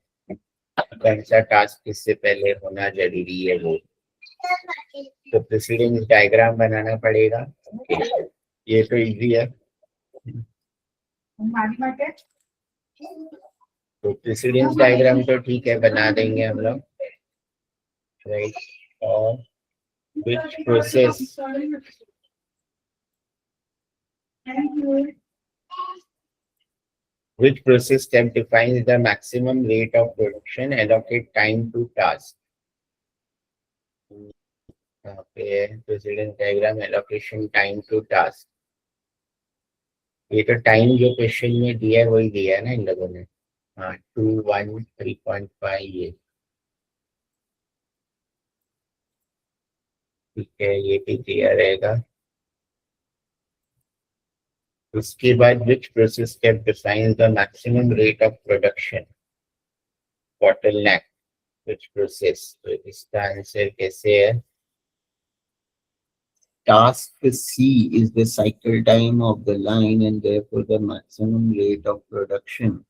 कौन सा टास्क किससे पहले होना जरूरी है वो, तो प्रेसिडेंस डायग्राम बनाना पड़ेगा। ये तो इजी है, तो प्रेसिडेंस डायग्राम तो ठीक है बना देंगे हम लोग, राइट। और which process step defines the maximum rate of production, allocate time to task. यहाँ पे precedence diagram, allocation time to task. ये तो टाइम जो क्वेश्चन में दिया है वही दिया है ना इन लोगों ने। हाँ 2 1 3.5 ये ठीक है, ये भी दिया रहेगा। उसके बाद which process step defines the maximum rate of production, bottleneck, which process, तो इसका आंसर कैसे है? Task C is the cycle time of the line and therefore the maximum rate of production.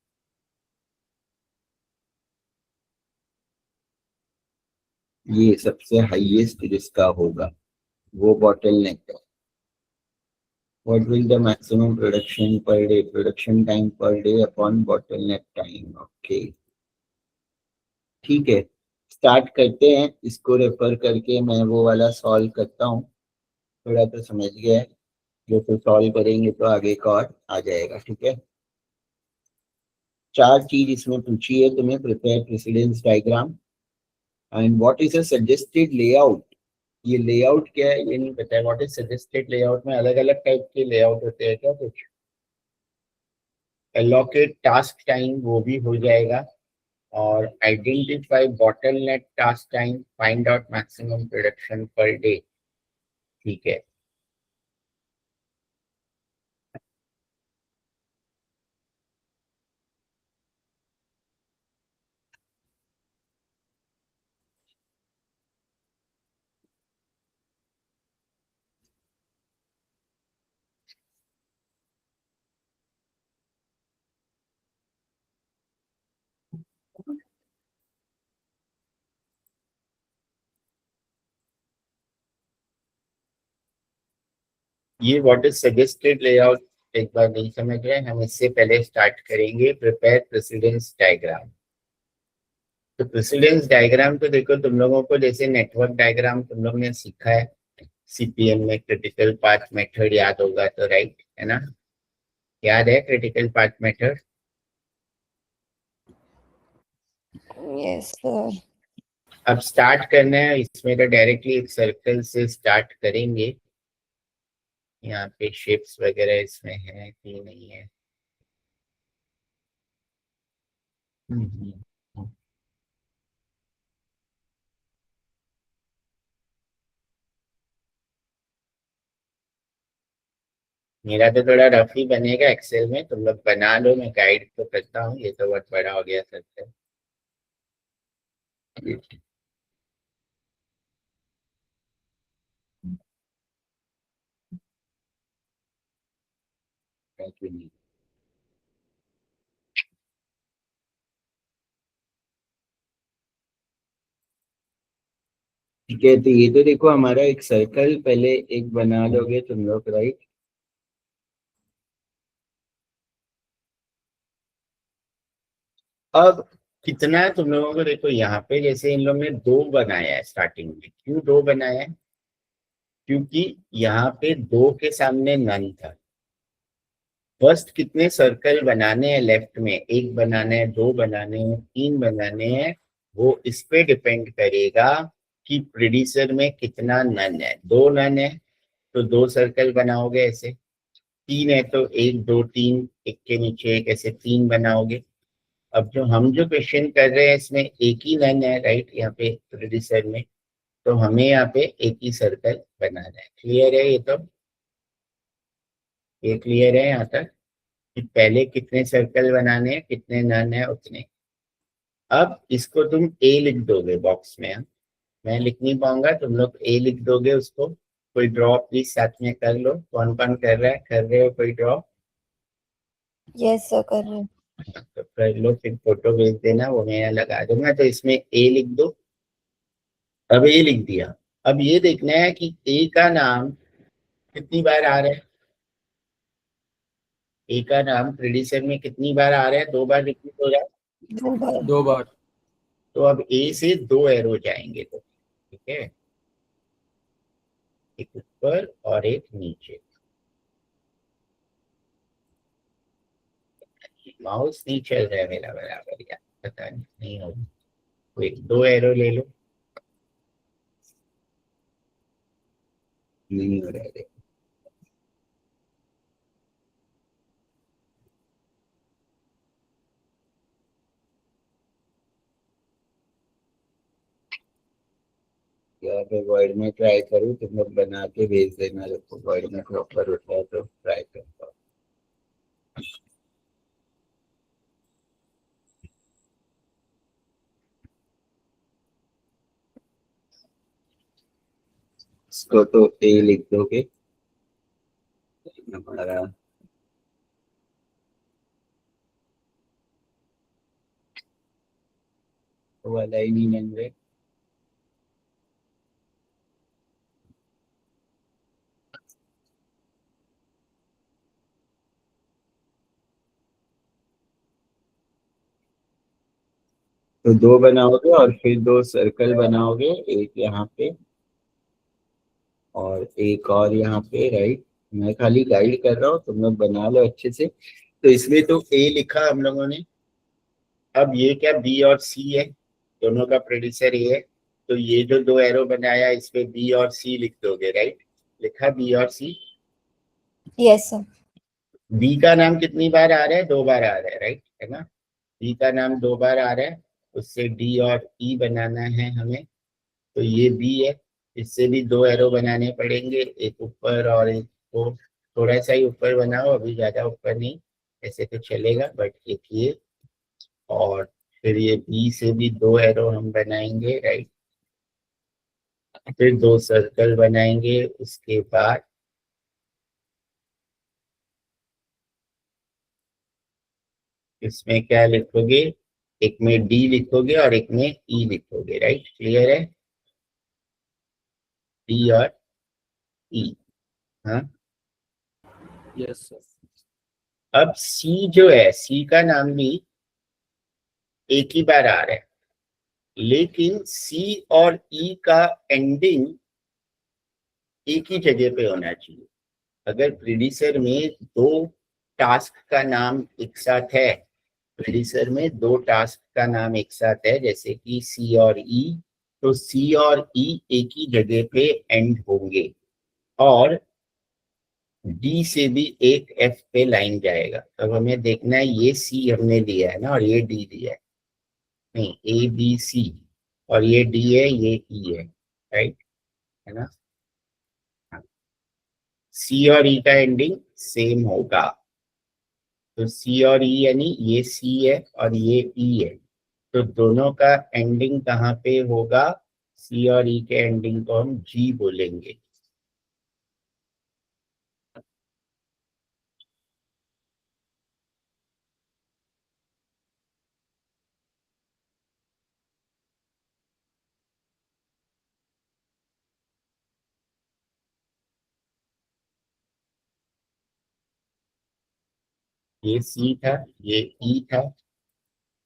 ये सबसे हाईएस्ट जिसका होगा, वो bottleneck है. What will the maximum production per day? Production time per day upon bottleneck time. Okay. ठीक है, स्टार्ट करते हैं. इसको रेफर करके मैं वो वाला सॉल्व करता हूँ. थोड़ा तो समझ गया है, जो तो सॉल्व करेंगे तो आगे का और आ जाएगा. ठीक है, 4 चीज इसमें पूछी है तुम्हें. Prepare precedence diagram and what is a suggested layout. ये लेआउट क्या है ये नहीं पता है. व्हाट इज सजेस्टेड लेआउट में अलग अलग टाइप के लेआउट होते हैं क्या कुछ. एलोकेट टास्क टाइम वो भी हो जाएगा. और identify bottleneck task time, find out maximum production per day. ठीक है, ये व्हाट इज सजेस्टेड लेआउट एक बार नहीं समझ रहे हम. इससे पहले स्टार्ट करेंगे प्रिपेयर प्रेसिडेंस डायग्राम. तो प्रेसिडेंस डायग्राम तो देखो तुम लोगों को जैसे नेटवर्क डायग्राम तुम लोग ने सीखा है सीपीएम में. क्रिटिकल पाथ मेथड याद होगा तो राइट है ना. याद है critical path method. Yes sir. अब स्टार्ट करना है इसमें तो डायरेक्टली एक सर्कल से स्टार्ट करेंगे. यहाँ पे शेप्स वगैरह इसमें है कि नहीं है. हम्म. मेरा तो थोड़ा रफ ही बनेगा एक्सेल में. तुम लोग बना लो, मैं गाइड तो करता हूँ. ये तो बहुत बड़ा हो गया सर्कल. ठीक है, तो ये तो देखो हमारा एक सर्कल पहले एक बना लोगे तुम लोग राइट. अब कितना है तुम लोगों को देखो यहाँ पे जैसे इन लोगों ने 2 बनाया है स्टार्टिंग में. क्यों 2 बनाया है? क्योंकि यहाँ पे 2 के सामने नन था. फर्स्ट कितने सर्कल बनाने हैं लेफ्ट में, 1 बनाने हैं, 2 बनाने हैं, 3 बनाने हैं. वो इस पे डिपेंड करेगा कि प्रेडिसर में कितना नन है. 2 नन है तो 2 सर्कल बनाओगे ऐसे. 3 है तो 1 2 3, एक के नीचे एक, ऐसे 3 बनाओगे. अब जो क्वेश्चन कर रहे हैं इसमें एक ही नन है राइट यहाँ पे प्रेडिसर में. तो हमें यहाँ पे एक ही सर्कल बनाना है. क्लियर है ये तो. ये क्लियर है यहाँ तक कि पहले कितने सर्कल बनाने हैं, कितने नन है उतने. अब इसको तुम ए लिख दोगे बॉक्स में. मैं लिख नहीं पाऊंगा, तुम लोग ए लिख दोगे उसको. कोई ड्रॉ प्लीज साथ में कर लो. कौन कौन कर रहा है, कर रहे हो कोई ड्रॉ? यस सर कर रहे हैं. तो कर लो, फिर फोटो भेज देना, वो मैं यहाँ लगा दूंगा. तो इसमें ए लिख दो. अब ए लिख दिया. अब ये देखना है कि ए का नाम कितनी बार आ रहा है. ए का नाम प्रेडिसर में कितनी बार आ रहा है, 2 बार रिपीट हो रहा है. 2 बार. 2 बार. तो अब ए से 2 एरो जाएंगे तो ठीक है. एक ऊपर और एक नीचे. माउस नहीं चल रहा है मेरा बराबर यार, पता नहीं हो. कोई 2 एरो ले लो. नहीं हो रहा है. यहाँ पे वर्ड में ट्राई करूँ, तुम लोग बना के भेज देना. जब वर्ड में प्रॉपर होता है तो ट्राई करता हूँ. इसको तो ए लिख दोगे. हमारा वाला ही नहीं बन रहे. तो दो बनाओगे और फिर दो सर्कल बनाओगे, एक यहाँ पे और एक और यहाँ पे, राइट। मैं खाली गाइड कर रहा हूँ, तुम लोग बना लो अच्छे से। तो इसमें तो ए लिखा हम लोगों ने। अब ये क्या बी और सी है, दोनों का प्रोड्यूसर ए है। तो ये जो दो एरो बनाया इसमें बी और सी लिख दोगे, राइट। लिखा बी और सी। Yes sir. बी का नाम कितनी बार आ रहा है, दो बार आ रहा है, राइट, है ना। बी का नाम दो बार आ रहा है, उससे डी और ई बनाना है हमें। तो ये बी है, इससे भी दो एरो बनाने पड़ेंगे, एक ऊपर और एक को थोड़ा सा ही ऊपर बनाओ, अभी ज्यादा ऊपर नहीं, ऐसे तो चलेगा, बट एक ये। और फिर ये बी से भी दो एरो हम बनाएंगे, राइट। फिर दो सर्कल बनाएंगे, उसके बाद इसमें क्या लिखोगे, एक में डी लिखोगे और एक में ई लिखोगे, राइट। क्लियर है, डी और ई। हाँ। Yes sir. अब सी जो है, सी का नाम भी एक ही बार आ रहा है, लेकिन सी और ई का एंडिंग एक ही जगह पे होना चाहिए। अगर प्रीडिसर में दो टास्क का नाम एक साथ है, प्रीडिसर में दो टास्क का नाम एक साथ है, जैसे कि सी और ई, तो सी और ई एक ही जगह पे एंड होंगे। और डी से भी एक एफ पे लाइन जाएगा। तब हमें देखना है, ये सी हमने लिया है ना और ये डी दिया है, नहीं, ए बी सी, और ये डी है, ये ई है, राइट, है ना। सी और ई का एंडिंग सेम होगा। तो सी और ई यानी ये सी है और ये ई है, तो दोनों का एंडिंग कहाँ पे होगा, सी और ई के एंडिंग को हम जी बोलेंगे। ये सी था, ये ई था,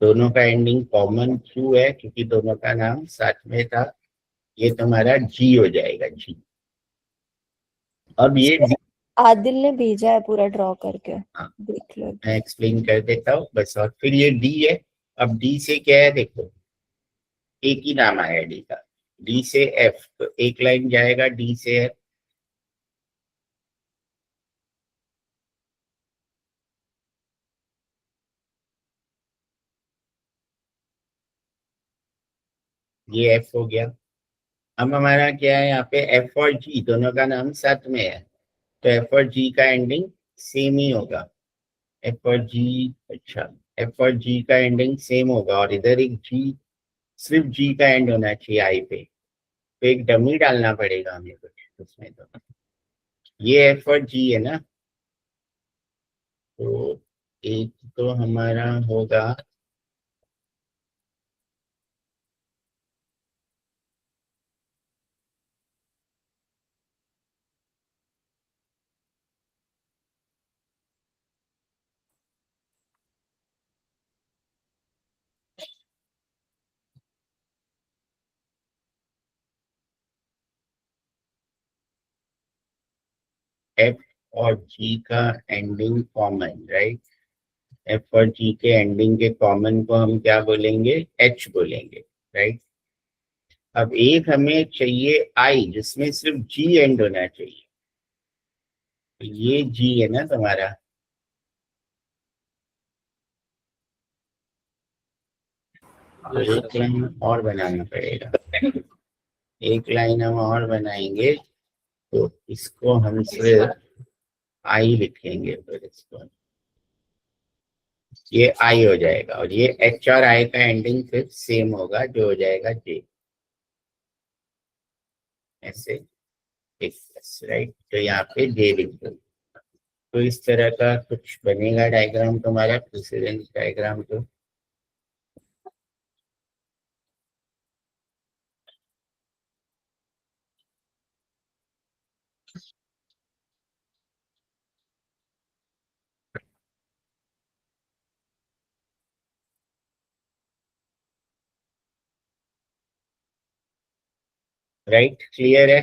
दोनों का एंडिंग कॉमन क्यों है, क्योंकि दोनों का नाम साथ में था। ये तुम्हारा जी हो जाएगा, जी। अब ये सर, आदिल ने भेजा है पूरा ड्रॉ करके, हाँ, देख लो। मैं एक्सप्लेन कर देता हूँ बस। और फिर ये डी है। अब डी से क्या है, देखो एक ही नाम आया डी का। डी से एफ, तो एक लाइन जाएगा डी से एफ। ये एफ हो गया। अब हमारा क्या है, यहाँ पे एफ और जी दोनों का नाम साथ में है, तो एफ और जी का एंडिंग सेम ही होगा। एफ और जी, अच्छा, एफ और जी का एंडिंग सेम होगा, और इधर एक जी, सिर्फ जी का एंड होना चाहिए आई पे। तो एक डमी डालना पड़ेगा हमें कुछ उसमें। तो ये एफ और जी है ना, तो एक तो हमारा होगा एफ और जी का एंडिंग कॉमन, राइट। एफ और जी के एंडिंग के कॉमन को हम क्या बोलेंगे, एच बोलेंगे, राइट। अब एक हमें चाहिए आई, जिसमें सिर्फ जी एंड होना चाहिए। तो ये जी है ना तुम्हारा, तो यस एक सर। लाइन और बनाना पड़ेगा। एक लाइन हम और बनाएंगे, तो इसको हम सिर्फ आई लिखेंगे, फिर इसको ये आई हो जाएगा, और ये एच और आई का एंडिंग फिर सेम होगा, जो हो जाएगा जे, ऐसे एक, राइट। तो यहाँ पे जे लिख दो। तो इस तरह का कुछ बनेगा डायग्राम तुम्हारा, प्रेसिडेंस डायग्राम। तो राइट, क्लियर है?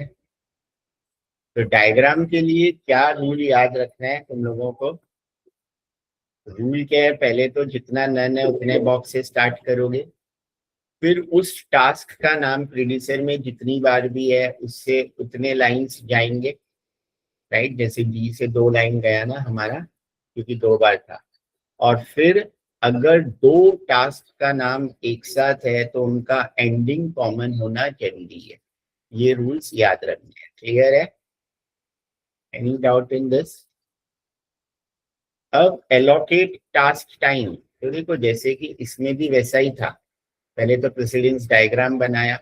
तो डायग्राम के लिए क्या रूल याद रखना है तुम लोगों को? रूल क्या है, पहले तो जितना नन है उतने बॉक्स से स्टार्ट करोगे, फिर उस टास्क का नाम प्रीडिसर में जितनी बार भी है उससे उतने लाइंस जाएंगे, राइट? जैसे बी से 2 लाइन गया ना हमारा, क्योंकि 2 बार था। और फिर अगर 2 टास्क का नाम एक साथ है तो उनका एंडिंग कॉमन होना जरूरी है। ये रूल्स याद रखने हैं, क्लियर है? Any doubt in this? अब एलोकेट टास्क टाइम, तो देखो जैसे कि इसमें भी वैसा ही था, पहले तो प्रेसिडेंस डायग्राम बनाया,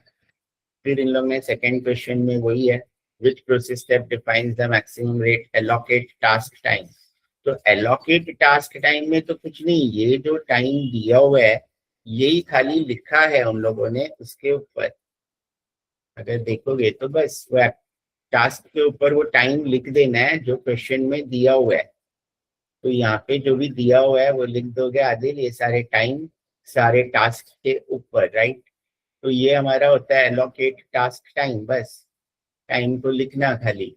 फिर इन लोग ने सेकंड क्वेश्चन में वही है, which process step defines the maximum rate allocate task time. तो एलोकेट टास्क टाइम में तो कुछ नहीं, ये जो टाइम दिया हुआ है यही खाली लिखा है उन लोगों ने उसके ऊपर, अगर देखोगे तो बस वो टास्क के ऊपर वो टाइम लिख देना है जो क्वेश्चन में दिया हुआ है। तो यहाँ पे जो भी दिया हुआ है वो लिख दोगे आदिल, ये सारे टाइम सारे टास्क के ऊपर, राइट? तो ये हमारा होता है एलोकेट टास्क टाइम, बस टाइम को लिखना खाली।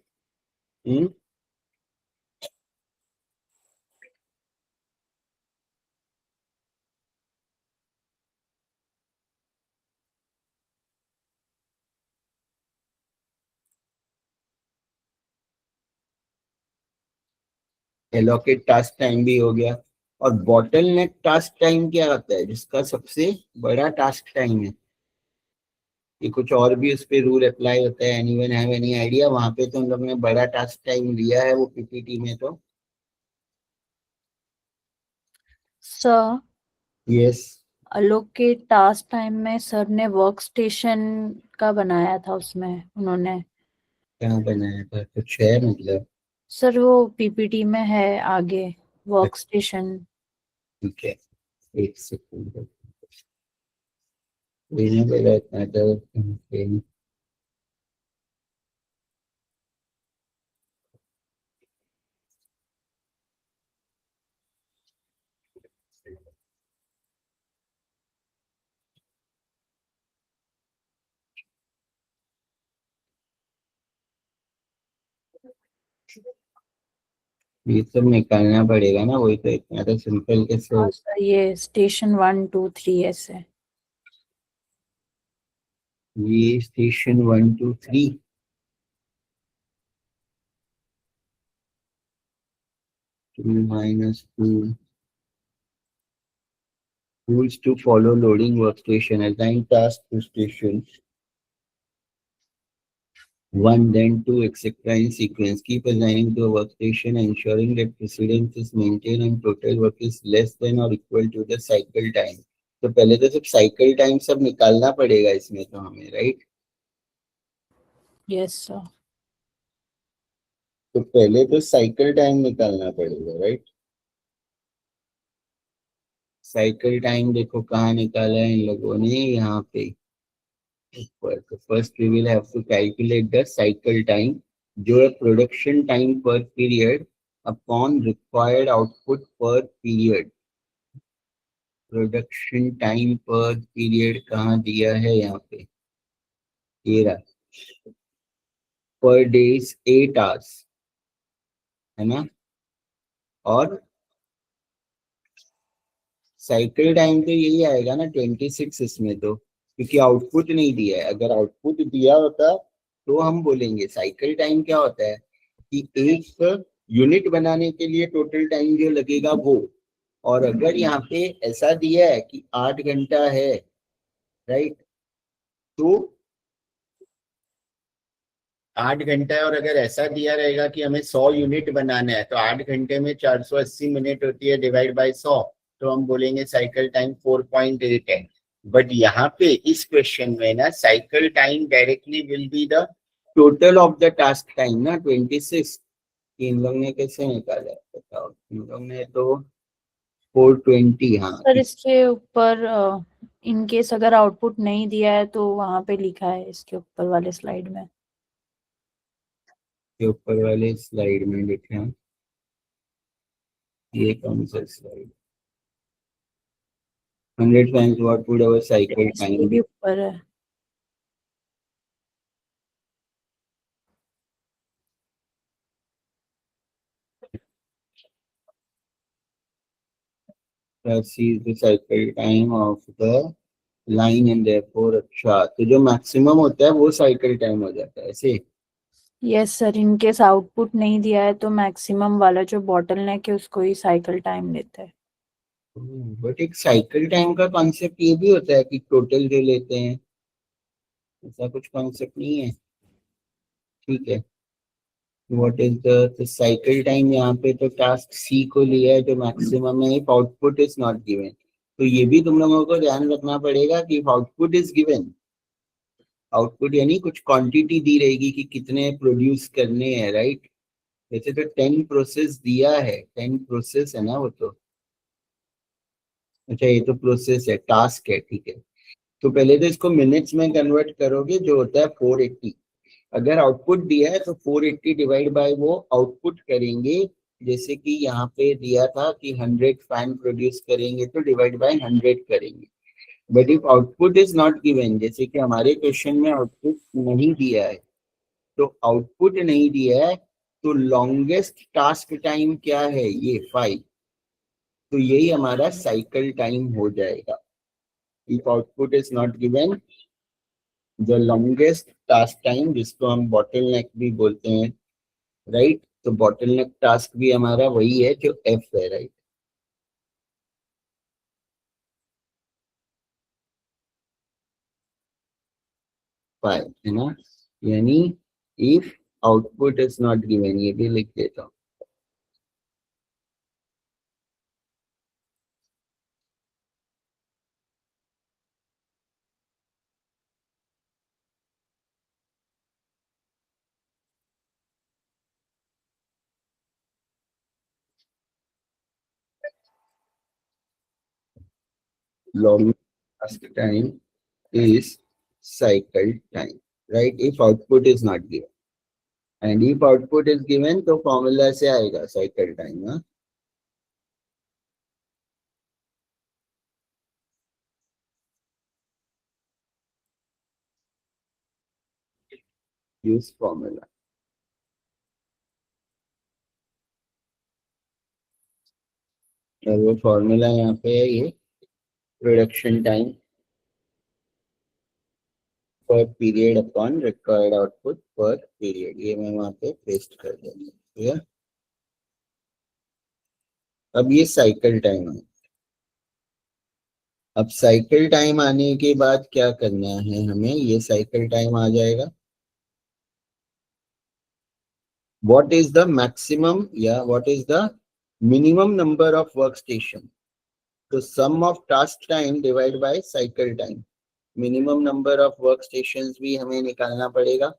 एलोकेट टास्क टाइम भी हो गया। और बॉटल नेक टास्क टाइम क्या होता है? जिसका सबसे बड़ा टास्क टाइम है। ये कुछ और भी उस पे रूल अप्लाई होता है? Anyone have any idea? वहां पे तो हम लोग ने बड़ा टास्क टाइम लिया है वो पीपीटी में तो। Sir yes, allocate task time में सर ने वर्क स्टेशन का बनाया था, उसमें उन्होंने। कहाँ बनाया था? कुछ है मतलब? सर वो पीपीटी में है आगे, वर्क स्टेशन। ठीक है, एक सेकंड लेने लगा इतना तो। ये सब निकालना पड़ेगा ना, वही तो, इतना तो सिंपल कैसे हाँ हो? सर, ये स्टेशन 1 2 3 ऐसे। ये station 1 2 3 2 -2 rules to follow loading workstation, assign task to station 1 then 2 etc in sequence, keep assigning to a workstation ensuring that precedence is maintained and total work is less than or equal to the cycle time। तो पहले तो सब साइकिल टाइम सब निकालना पड़ेगा इसमें तो हमें, राइट? Yes sir. तो पहले तो साइकिल टाइम निकालना पड़ेगा, राइट? साइकिल टाइम देखो कहाँ निकाला है इन लोगों ने, यहाँ पे ऊपर। तो first we will have to calculate the cycle time, जो है production time per period upon required output per period. Production time per period कहाँ दिया है? यहाँ पे ये रहा, पर डेज 8 आवर्स, है ना? और साइकिल टाइम तो यही आएगा ना 26 इसमें तो, क्योंकि आउटपुट नहीं दिया है। अगर आउटपुट दिया होता तो हम बोलेंगे साइकिल टाइम क्या होता है कि एक यूनिट बनाने के लिए टोटल टाइम जो लगेगा वो। और अगर यहाँ पे ऐसा दिया है कि 8 घंटा है, राइट, तो 8 घंटा है, और अगर ऐसा दिया रहेगा कि हमें 100 यूनिट बनाना है तो 8 घंटे में 480 मिनट होती है, डिवाइड बाय 100, तो हम बोलेंगे साइकिल टाइम 4.8 है। बट यहाँ पे इस क्वेश्चन में ना cycle time directly will be the total of the task time ना 26। इन लोग ने कैसे निकाला है बताओ? इन लोग ने तो 420, हाँ सर इसके ऊपर इन केस अगर आउटपुट नहीं दिया है तो वहां पे लिखा है इसके ऊपर वाले स्लाइड में। के ऊपर वाले स्लाइड में लिखा है। ये कौन सा slide? 100 times what would our cycle इसके time भी be? ऊपर है। C is the cycle time of the line and therefore, अच्छा तो जो मैक्सिमम होता है वो साइकिल टाइम हो जाता है ऐसे। यस सर, इनकेस आउटपुट नहीं दिया है तो मैक्सिमम वाला जो बॉटल नेक है उसको ही साइकिल टाइम लेता है। बट एक साइकिल टाइम का कॉन्सेप्ट ये भी होता है कि टोटल जो लेते हैं, ऐसा कुछ कॉन्सेप्ट नहीं है। ठीक है, what is the cycle time, यहाँ पे तो टास्क सी को लिया है जो मैक्सिमम है if output is not given. तो ये भी तुम लोगों को ध्यान रखना पड़ेगा कि if output is given, output यानी कुछ क्वांटिटी दी रहेगी कि कितने प्रोड्यूस करने हैं, राइट। वैसे तो 10 प्रोसेस दिया है, 10 प्रोसेस है ना वो तो, अच्छा ये तो प्रोसेस है, टास्क है, ठीक है। तो पहले तो इसको मिनट्स में कन्वर्ट करोगे जो होता है 480। अगर आउटपुट दिया है तो 480 डिवाइड बाय वो आउटपुट करेंगे, जैसे कि यहाँ पे दिया था कि 100 फैन प्रोड्यूस करेंगे तो डिवाइड बाय 100 करेंगे। But if output is not given, जैसे कि हमारे क्वेश्चन में आउटपुट नहीं दिया है, तो आउटपुट नहीं दिया है तो लॉन्गेस्ट टास्क टाइम क्या है, ये 5, तो यही हमारा साइकिल टाइम हो जाएगा। If output is not given, the longest task time, जिसको हम बॉटल नेक भी बोलते हैं, राइट। तो बॉटल नेक टास्क भी हमारा वही है जो एफ है, राइट। फाइव है ना, यानी if output is not given, ये भी लिख देता हूँ। Long task time is cycle time, right? If output is not given, and if output is given, तो फॉर्मूला से आएगा cycle time, हाँ। यूज फॉर्मूला, और वो फॉर्मूला यहाँ पे है, ये production time per period upon required output per period, ये मैं वहाँ पे पेस्ट कर दूंगा, ठीक है। अब ये साइकिल टाइम है। अब साइकिल टाइम आने के बाद क्या करना है हमें, ये साइकिल टाइम आ जाएगा। व्हाट इज द मैक्सिमम या what is the minimum number of work station, तो sum of task time divide by cycle time. Minimum number of work station भी हमें निकालना पड़ेगा।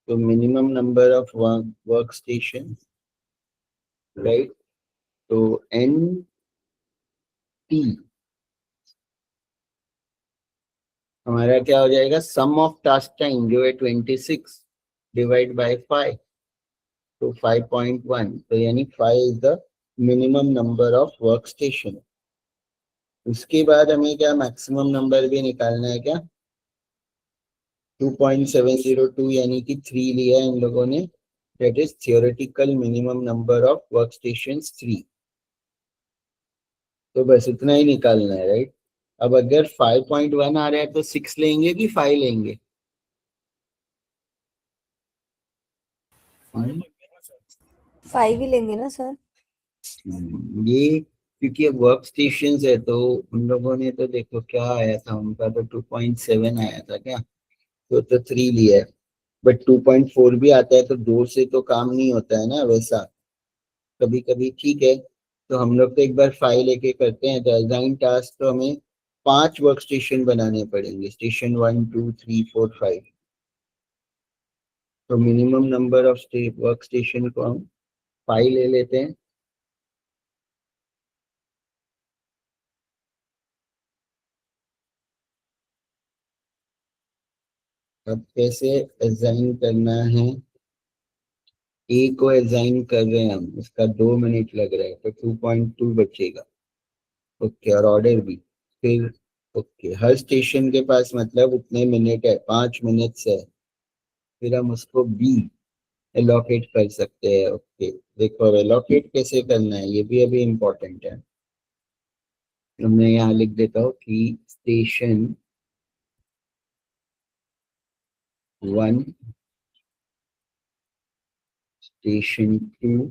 तो minimum number of work station, right, तो एन टी हमारा क्या हो जाएगा, सम ऑफ टास्क टाइम जो है 26 डिवाइड बाय 5, तो 5.1, तो यानी 5 is the minimum number of work station. उसके बाद हमें क्या मैक्सिमम नंबर भी निकालना है क्या, 2.702, यानी कि 3 लिया है इन लोगों ने, that is theoretical minimum number of work station 3। तो बस इतना ही निकालना है, राइट। अब अगर 5.1 आ रहा है तो 6 लेंगे कि 5 लेंगे, फाइव ही लेंगे ना सर। ये क्योंकि अब वर्क स्टेशन है तो उन लोगों ने तो देखो क्या आया था उनका, तो 2.7 आया था क्या, तो 3 लिया है। बट 2.4 भी आता है तो 2 से तो काम नहीं होता है ना वैसा, कभी कभी, ठीक है। तो हम लोग तो एक बार 5 लेके करते हैं। तो असाइन टास्क तो हमें 5 वर्क स्टेशन बनाने पड़ेंगे, स्टेशन 1 2 3 4 5। तो minimum number of work station को हम 5 ले लेते हैं। अब कैसे असाइन करना है, ए को असाइन कर रहे हैं हम, इसका 2 मिनट लग रहा है तो 2.2 बचेगा, ओके। और ऑर्डर भी फिर ओके, हर स्टेशन के पास मतलब उतने मिनट है, 5 मिनट है, फिर हम उसको बी एलोकेट कर सकते हैं। ओके, देखो अब एलोकेट कैसे करना है ये भी अभी इम्पोर्टेंट है। तो मैं यहाँ लिख देता हूँ कि station 1, station 2,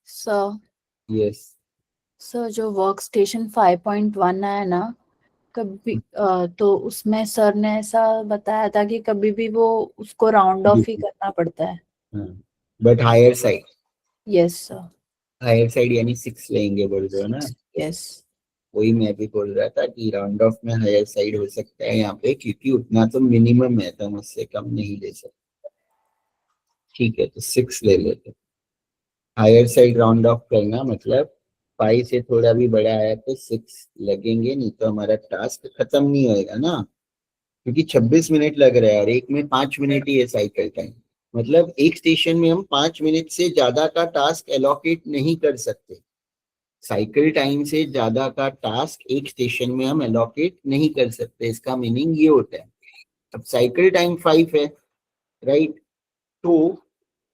sir yes sir जो वर्क स्टेशन 5.1 है ना, कभी तो उसमें सर ने ऐसा बताया था कि कभी भी वो उसको राउंड ऑफ ही करना पड़ता है। But higher side, yes sir. Higher side यानी 6 लेंगे बोल रहे हो ना? यस। वही मैं भी बोल रहा था कि राउंड ऑफ में हायर साइड हो सकता है यहाँ पे, क्योंकि उतना तो मिनिमम है, तो हम उससे कम नहीं ले सकते। ठीक है, तो 6 ले लेते। हायर साइड राउंड ऑफ करना मतलब 5 से थोड़ा भी बड़ा है तो 6 लगेंगे, नहीं तो हमारा टास्क खत्म नहीं होएगा ना। क्योंकि 26 मिनट लग रहा है और एक में 5 मिनट ही है साइकिल टाइम। मतलब एक स्टेशन में हम 5 मिनट से ज्यादा का टास्क एलोकेट नहीं कर सकते। साइकिल टाइम से ज्यादा का टास्क एक स्टेशन में हम एलोकेट नहीं कर सकते, इसका मीनिंग ये होता है। अब साइकिल टाइम 5 है, राइट? तो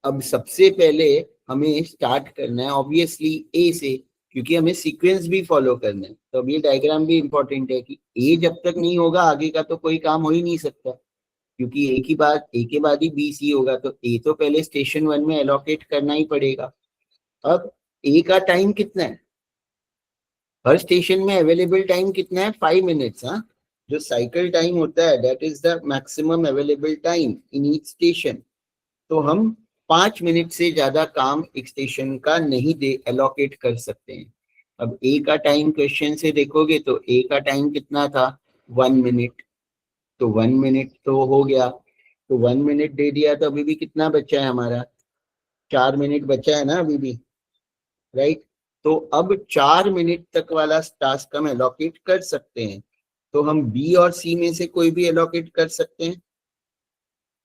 अब सबसे पहले हमें स्टार्ट करना है ऑब्वियसली ए से, क्योंकि हमें सीक्वेंस भी फॉलो करना है। तो अब ये डायग्राम भी इंपॉर्टेंट है कि ए जब तक नहीं होगा आगे का तो कोई काम हो ही नहीं सकता, क्योंकि ए के बाद ही बी सी होगा। तो ए तो पहले स्टेशन 1 में एलोकेट करना ही पड़ेगा। अब ए का टाइम कितना है, हर स्टेशन में अवेलेबल टाइम कितना है, 5 मिनट्स। हाँ, जो साइकिल टाइम होता है that is the maximum available time in each station. तो हम 5 मिनट से ज्यादा काम एक स्टेशन का नहीं दे एलोकेट कर सकते हैं। अब ए का टाइम क्वेश्चन से देखोगे तो ए का टाइम कितना था, 1 मिनट। तो 1 मिनट तो हो गया, तो 1 मिनट दे दिया, तो अभी भी कितना बचा है हमारा, 4 मिनट बचा है ना अभी भी, राइट? तो अब 4 मिनट तक वाला टास्क हम एलोकेट कर सकते हैं। तो हम बी और सी में से कोई भी एलोकेट कर सकते हैं,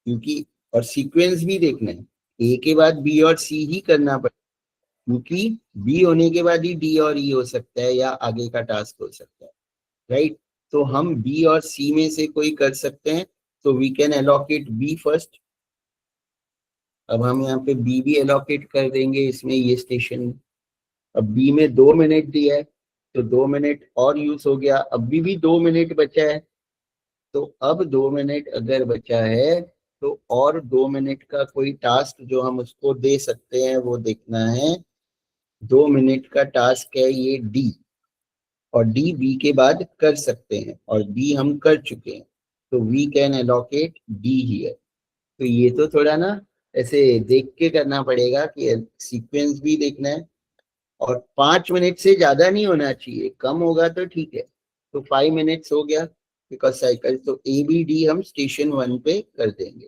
क्योंकि और सीक्वेंस भी देखना है, ए के बाद बी और सी ही करना पड़ेगा, क्योंकि बी होने के बाद ही डी और ई हो सकता है या आगे का टास्क हो सकता है, राइट? तो हम बी और सी में से कोई कर सकते हैं, तो we can allocate B first. अब हम यहाँ पे बी भी एलोकेट कर देंगे इसमें, ये स्टेशन में। अब बी में 2 मिनट दिया है, तो 2 मिनट और यूज हो गया, अभी भी 2 मिनट बचा है। तो अब 2 मिनट अगर बचा है तो और 2 मिनट का कोई टास्क जो हम उसको दे सकते हैं वो देखना है। 2 मिनट का टास्क है ये डी, और डी बी के बाद कर सकते हैं, और बी हम कर चुके हैं, तो we can allocate D here. तो ये तो थोड़ा ना ऐसे देख के करना पड़ेगा कि सीक्वेंस भी देखना है, और 5 मिनट से ज्यादा नहीं होना चाहिए, कम होगा तो ठीक है। तो 5 मिनट्स हो गया बिकॉज साइकिल। तो ए बी डी हम स्टेशन 1 पे कर देंगे।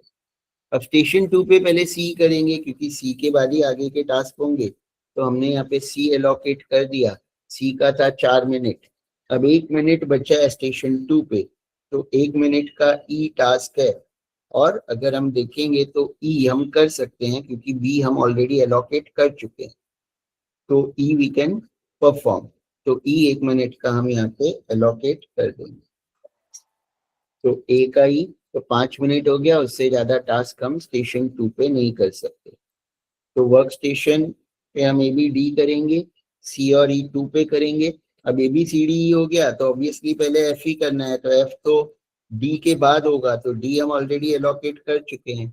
अब स्टेशन 2 पे पहले सी करेंगे, क्योंकि सी के बाद ही आगे के टास्क होंगे। तो हमने यहाँ पे सी एलोकेट कर दिया, सी का था 4 मिनट। अब 1 मिनट बचा है स्टेशन 2 पे, तो 1 मिनट का ई टास्क है। और अगर हम देखेंगे तो ई हम कर सकते हैं, क्योंकि बी हम ऑलरेडी एलोकेट कर चुके हैं, तो ई वी कैन परफॉर्म। तो ई 1 मिनट का हम यहाँ पे एलोकेट कर देंगे। तो ए का ई तो 5 मिनट हो गया, उससे ज्यादा टास्क हम स्टेशन 2 पे नहीं कर सकते। तो वर्क स्टेशन पे हम ए बी डी करेंगे, सी और ई 2 पे करेंगे। अब ए बी सी डी ई हो गया, तो ऑब्वियसली पहले एफ ही करना है, तो एफ तो डी के बाद होगा, तो डी हम ऑलरेडी एलोकेट कर चुके हैं,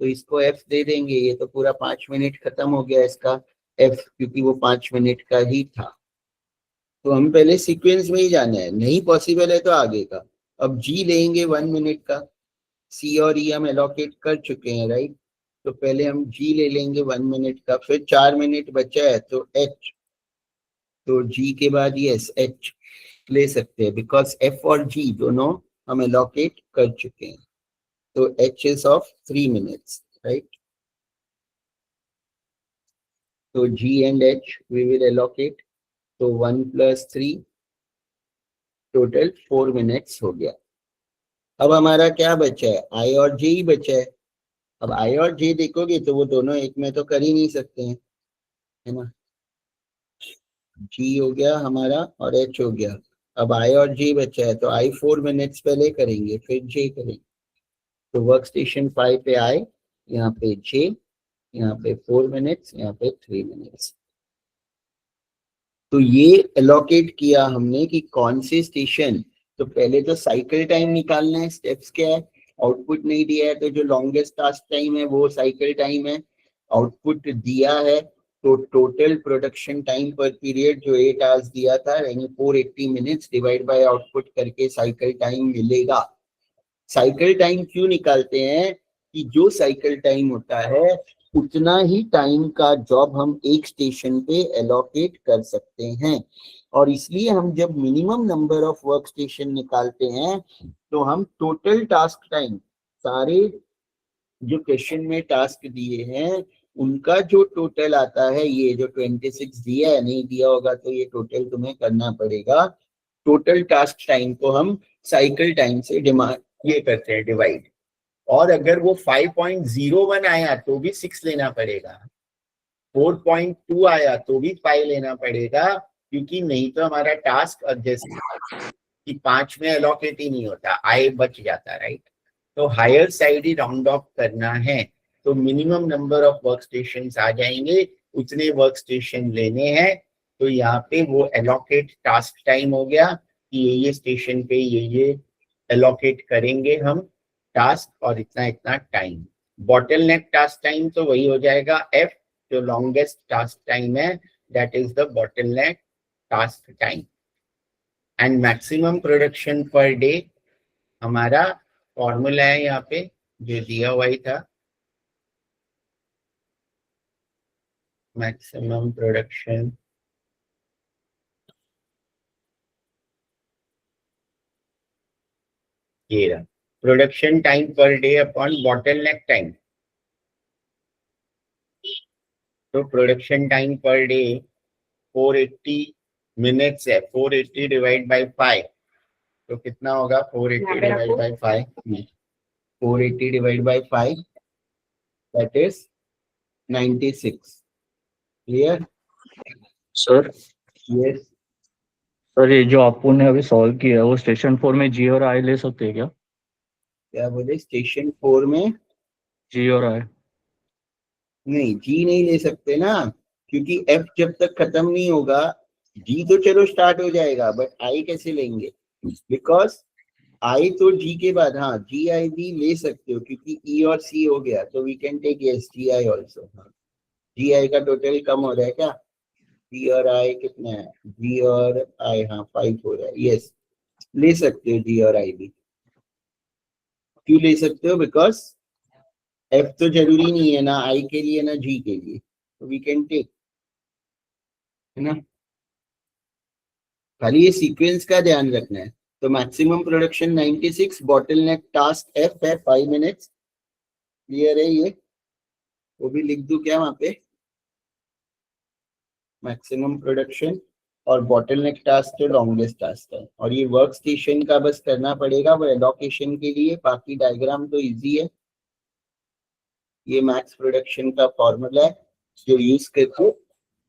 तो इसको एफ दे देंगे। ये तो पूरा 5 मिनट खत्म हो गया इसका एफ, क्योंकि वो 5 मिनट का ही था। तो हम पहले सीक्वेंस में ही जाना है, नहीं पॉसिबल है तो आगे का। अब जी लेंगे 1 मिनट का, सी और ई हम एलोकेट कर चुके हैं, राइट? तो पहले हम जी ले लेंगे 1 मिनट का, फिर 4 मिनट बचा है तो एच, तो जी के बाद यस एच ले सकते हैं, बिकॉज एफ और जी दोनों हम एलोकेट कर चुके हैं। तो H is of 3 minutes, right? तो G and H we will allocate, तो 1 + 3 टोटल 4 मिनट्स हो गया। अब हमारा क्या बचा है, आई और जे ही बचा है। अब आई और जे देखोगे तो वो दोनों एक में तो कर ही नहीं सकते हैं, है ना। जी हो गया हमारा और एच हो गया। अब आई और जे बचा है, तो आई 4 मिनट्स पहले करेंगे, फिर जे करेंगे। तो वर्क स्टेशन 5 पे आई, यहाँ पे जे, यहाँ पे 4 मिनट्स, यहाँ पे 3 मिनट्स। तो ये एलोकेट किया हमने कि कौन से स्टेशन। तो पहले तो साइकिल टाइम निकालना है, स्टेप्स क्या है। आउटपुट नहीं दिया है तो जो लॉन्गेस्ट टास्क टाइम है वो साइकिल टाइम है। आउटपुट दिया है तो total production time per period जो 8 आवर्स दिया था, यानी 480 मिनट्स डिवाइड बाय आउटपुट करके साइकिल टाइम मिलेगा। साइकिल टाइम क्यों निकालते हैं कि जो साइकिल टाइम होता है उतना ही टाइम का जॉब हम एक स्टेशन पे एलोकेट कर सकते हैं। और इसलिए हम जब minimum number of work station निकालते हैं तो हम टोटल टास्क टाइम, सारे जो क्वेश्चन में टास्क दिए हैं उनका जो टोटल आता है, ये जो 26 दिया है, नहीं दिया होगा तो ये टोटल तुम्हें करना पड़ेगा। टोटल टास्क टाइम को हम साइकिल टाइम से ये करते हैं डिवाइड। और अगर वो 5.01 आया तो भी 6 लेना पड़ेगा, 4.2 आया तो भी 5 लेना पड़ेगा, क्योंकि नहीं तो हमारा टास्क जैसे कि 5 में एलोकेट ही नहीं होता, आई बच जाता, राइट। तो हायर साइड ही राउंड ऑफ करना है, तो minimum number of work station आ जाएंगे, उतने वर्क स्टेशन लेने हैं। तो यहाँ पे वो एलोकेट टास्क टाइम हो गया कि ये स्टेशन पे ये एलोकेट करेंगे हम टास्क, और इतना इतना टाइम। बॉटल नेक टास्क टाइम तो वही हो जाएगा एफ, जो लॉन्गेस्ट टास्क टाइम है, that is the bottle neck task time. And maximum production per day हमारा फॉर्मूला है यहाँ पे जो दिया हुआ ही था, मैक्सिमम प्रोडक्शन ये रहा, production time per day upon bottleneck time. तो production time per day 480 minutes है, 480 डिवाइड बाई 5, तो कितना होगा 480 divide by 5, 480 divide by 5, that is 96। Clear? Sir yes. Sir ये जो आपको ने अभी सॉल्व किया है वो स्टेशन 4 में जी और आई ले सकते हैं क्या? क्या बोले? स्टेशन 4 में जी और आई। नहीं, जी नहीं ले सकते ना, क्योंकि एफ जब तक खत्म नहीं होगा, जी तो चलो स्टार्ट हो जाएगा, बट आई कैसे लेंगे? बिकॉज आई तो जी के बाद, हाँ जी आई भी ले सकते हो क्योंकि ई और सी हो गया, तो we can take yes G I also. G I का टोटल कम हो रहा है क्या? जी और आई कितना है? जी और आई, हाँ 5 हो रहा है, यस ले सकते हो जी और आई भी। क्यों ले सकते हो? बिकॉज एफ तो जरूरी नहीं है ना आई के लिए ना जी के लिए, तो वी कैन टेक, है ना। खाली ये सीक्वेंस का ध्यान रखना है। तो मैक्सिमम प्रोडक्शन 96, बॉटल नेक टास्क एफ है 5 मिनट्स। क्लियर है ये? वो भी लिख दूं क्या वहां पे? मैक्सिमम प्रोडक्शन और बॉटल नेक टास्क जो लॉन्गेस्ट टास्क है, और ये वर्क स्टेशन का बस करना पड़ेगा वो एलोकेशन के लिए, बाकी डायग्राम तो इजी है। ये मैक्स प्रोडक्शन का फॉर्मूला है जो यूज करके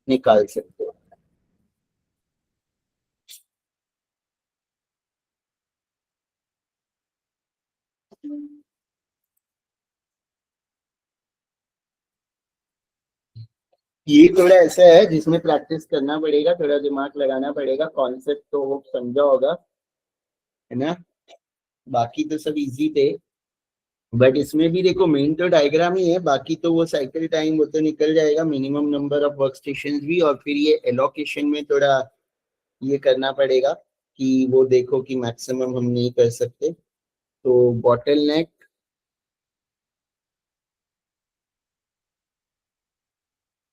निकाल सकते हो। ये थोड़ा ऐसा है जिसमें प्रैक्टिस करना पड़ेगा, थोड़ा दिमाग लगाना पड़ेगा, कॉन्सेप्ट तो वो समझा होगा, है ना। बाकी तो सब इजी थे, बट इसमें भी देखो मेन तो डायग्राम ही है, बाकी तो वो साइकिल टाइम वो तो निकल जाएगा, minimum number of work station भी, और फिर ये एलोकेशन में थोड़ा ये करना पड़ेगा कि वो देखो कि मैक्सिमम हम नहीं कर सकते। तो bottle neck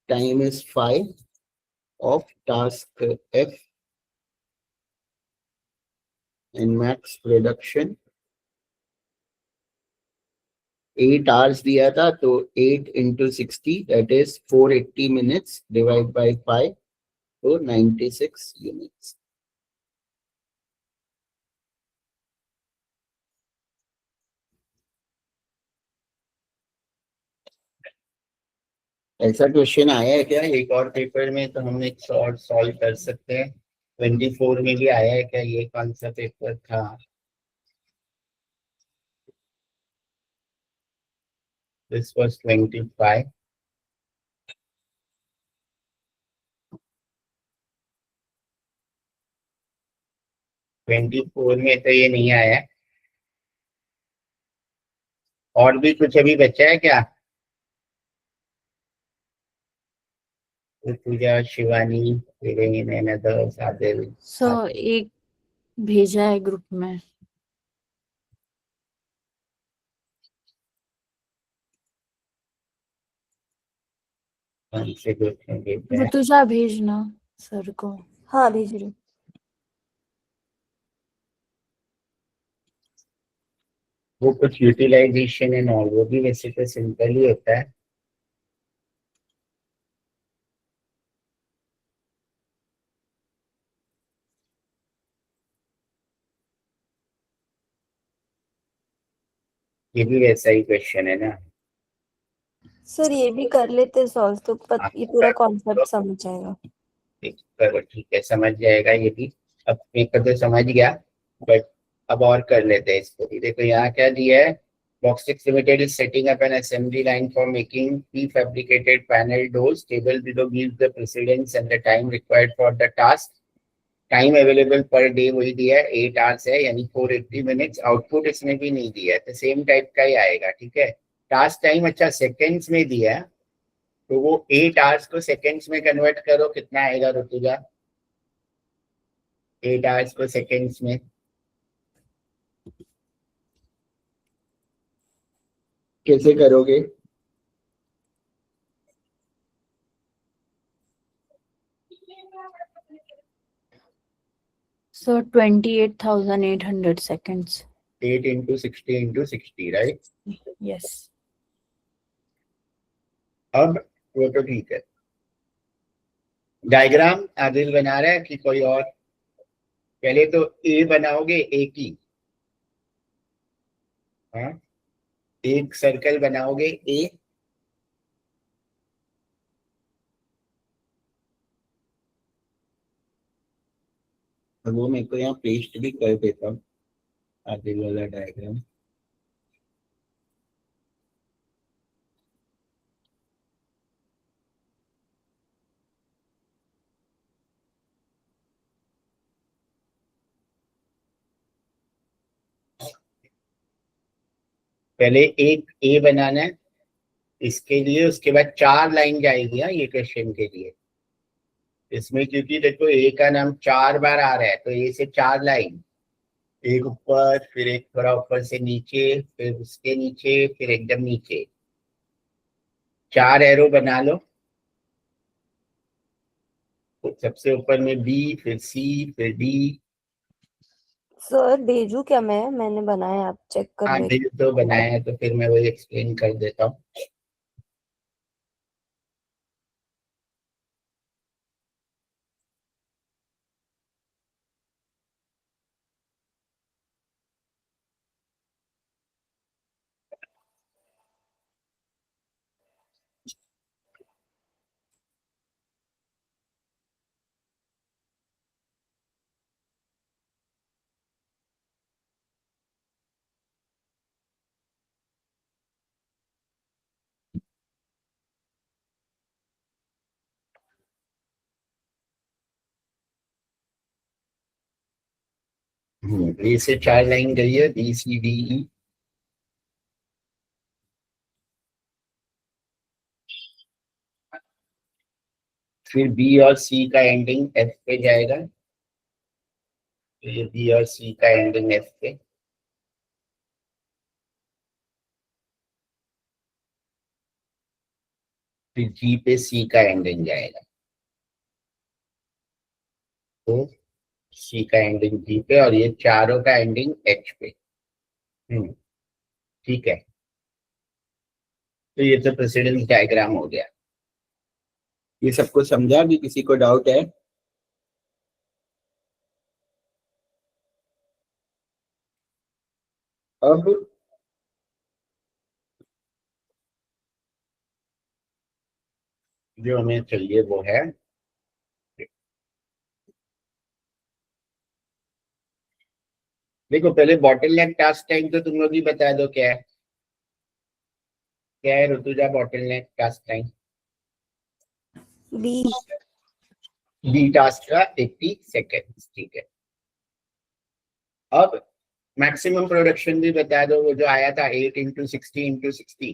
time is 5 of task F and max production 8 hours दिया था, तो 8 into 60 that is 480 minutes divide by 5, तो 96 units। ऐसा क्वेश्चन आया है क्या एक और पेपर में? तो हम एक शॉर्ट सॉल्व कर सकते हैं। 24 में भी आया है क्या? ये कौन सा पेपर था? This was 25। 24 में तो ये नहीं आया। और भी कुछ अभी बचा है क्या? पूजा, शिवानी, नैना, सादिल। सर एक भेजा है ग्रुप में। कौन से ग्रुप में भेजा है? ऋतुजा भेजना सर को। हाँ भेज रही हूँ। वो कुछ यूटिलाइजेशन एंड ऑल, वो भी वैसे तो सिंपल ही होता है। ये भी वैसा ही क्वेश्चन है ना? सर ये भी कर लेते सॉल्व तो आप ये पूरा कर लो, कॉन्सेप्ट समझ आएगा। करो, ठीक है, समझ जाएगा ये भी। अब एक तो समझ गया, बट अब और कर लेते हैं इसको भी। देखो यहाँ क्या दिया है। Box 6 Limited is setting up an assembly line for making prefabricated panel doors. Table below gives the precedence and the time required for the task. Time available per day वही दिया है, 8 आवर्स है, यानी 480 मिनट्स। आउटपुट इसमें भी नहीं दिया है, तो सेम टाइप का ही आएगा, ठीक है। टास्क टाइम अच्छा सेकेंड्स में दिया है, तो वो 8 आवर्स को सेकेंड्स में कन्वर्ट करो, कितना आएगा ऋतुजा? 8 आवर्स को सेकेंड्स में कैसे करोगे? Sir 28,800 seconds। 8 into 60 right? Yes. अब वो तो ठीक है। डायग्राम आदिल बना रहा है कि कोई और? पहले तो ए बनाओगे, ए की, हाँ, एक सर्कल बनाओगे ए। और वो मेरे को यहाँ पेस्ट भी कर देता हूँ, आदिल वाला डायग्राम। पहले एक ए बनाना है इसके लिए, उसके बाद 4 लाइन जाएगी, हाँ, ये क्वेश्चन के लिए। इसमें क्योंकि देखो ए का नाम 4 बार आ रहा है, तो ए से 4 लाइन, एक ऊपर, फिर एक थोड़ा ऊपर से नीचे, फिर उसके नीचे, फिर एकदम नीचे, 4 एरो बना लो। तो सबसे ऊपर में बी, फिर सी, फिर डी। सर भेजू क्या? मैंने बनाया, आप चेक कर हाँ, ले। डी तो बनाया है, तो फिर मैं वही एक्सप्लेन कर देता हूँ। ए से 4 लाइन गई है, बी सी डी ई। फिर बी और सी का एंडिंग एफ पे जाएगा, तो ये बी और सी का एंडिंग एफ पे। फिर जी पे सी का एंडिंग जाएगा, तो सी का एंडिंग जी पे, और ये चारों का एंडिंग एच पे। हम्म, ठीक है। तो ये तो प्रेसिडेंस डायग्राम हो गया। ये सबको समझा? भी किसी को डाउट है? अब जो हमें चाहिए वो है देखो पहले बॉटलनेक टास्क टाइम तो तुम लोग ही बता दो क्या है Rutuja bottleneck task time B B task का 80 सेकेंड ठीक है। अब मैक्सिमम प्रोडक्शन भी बता दो वो जो आया था 8 इंटू 60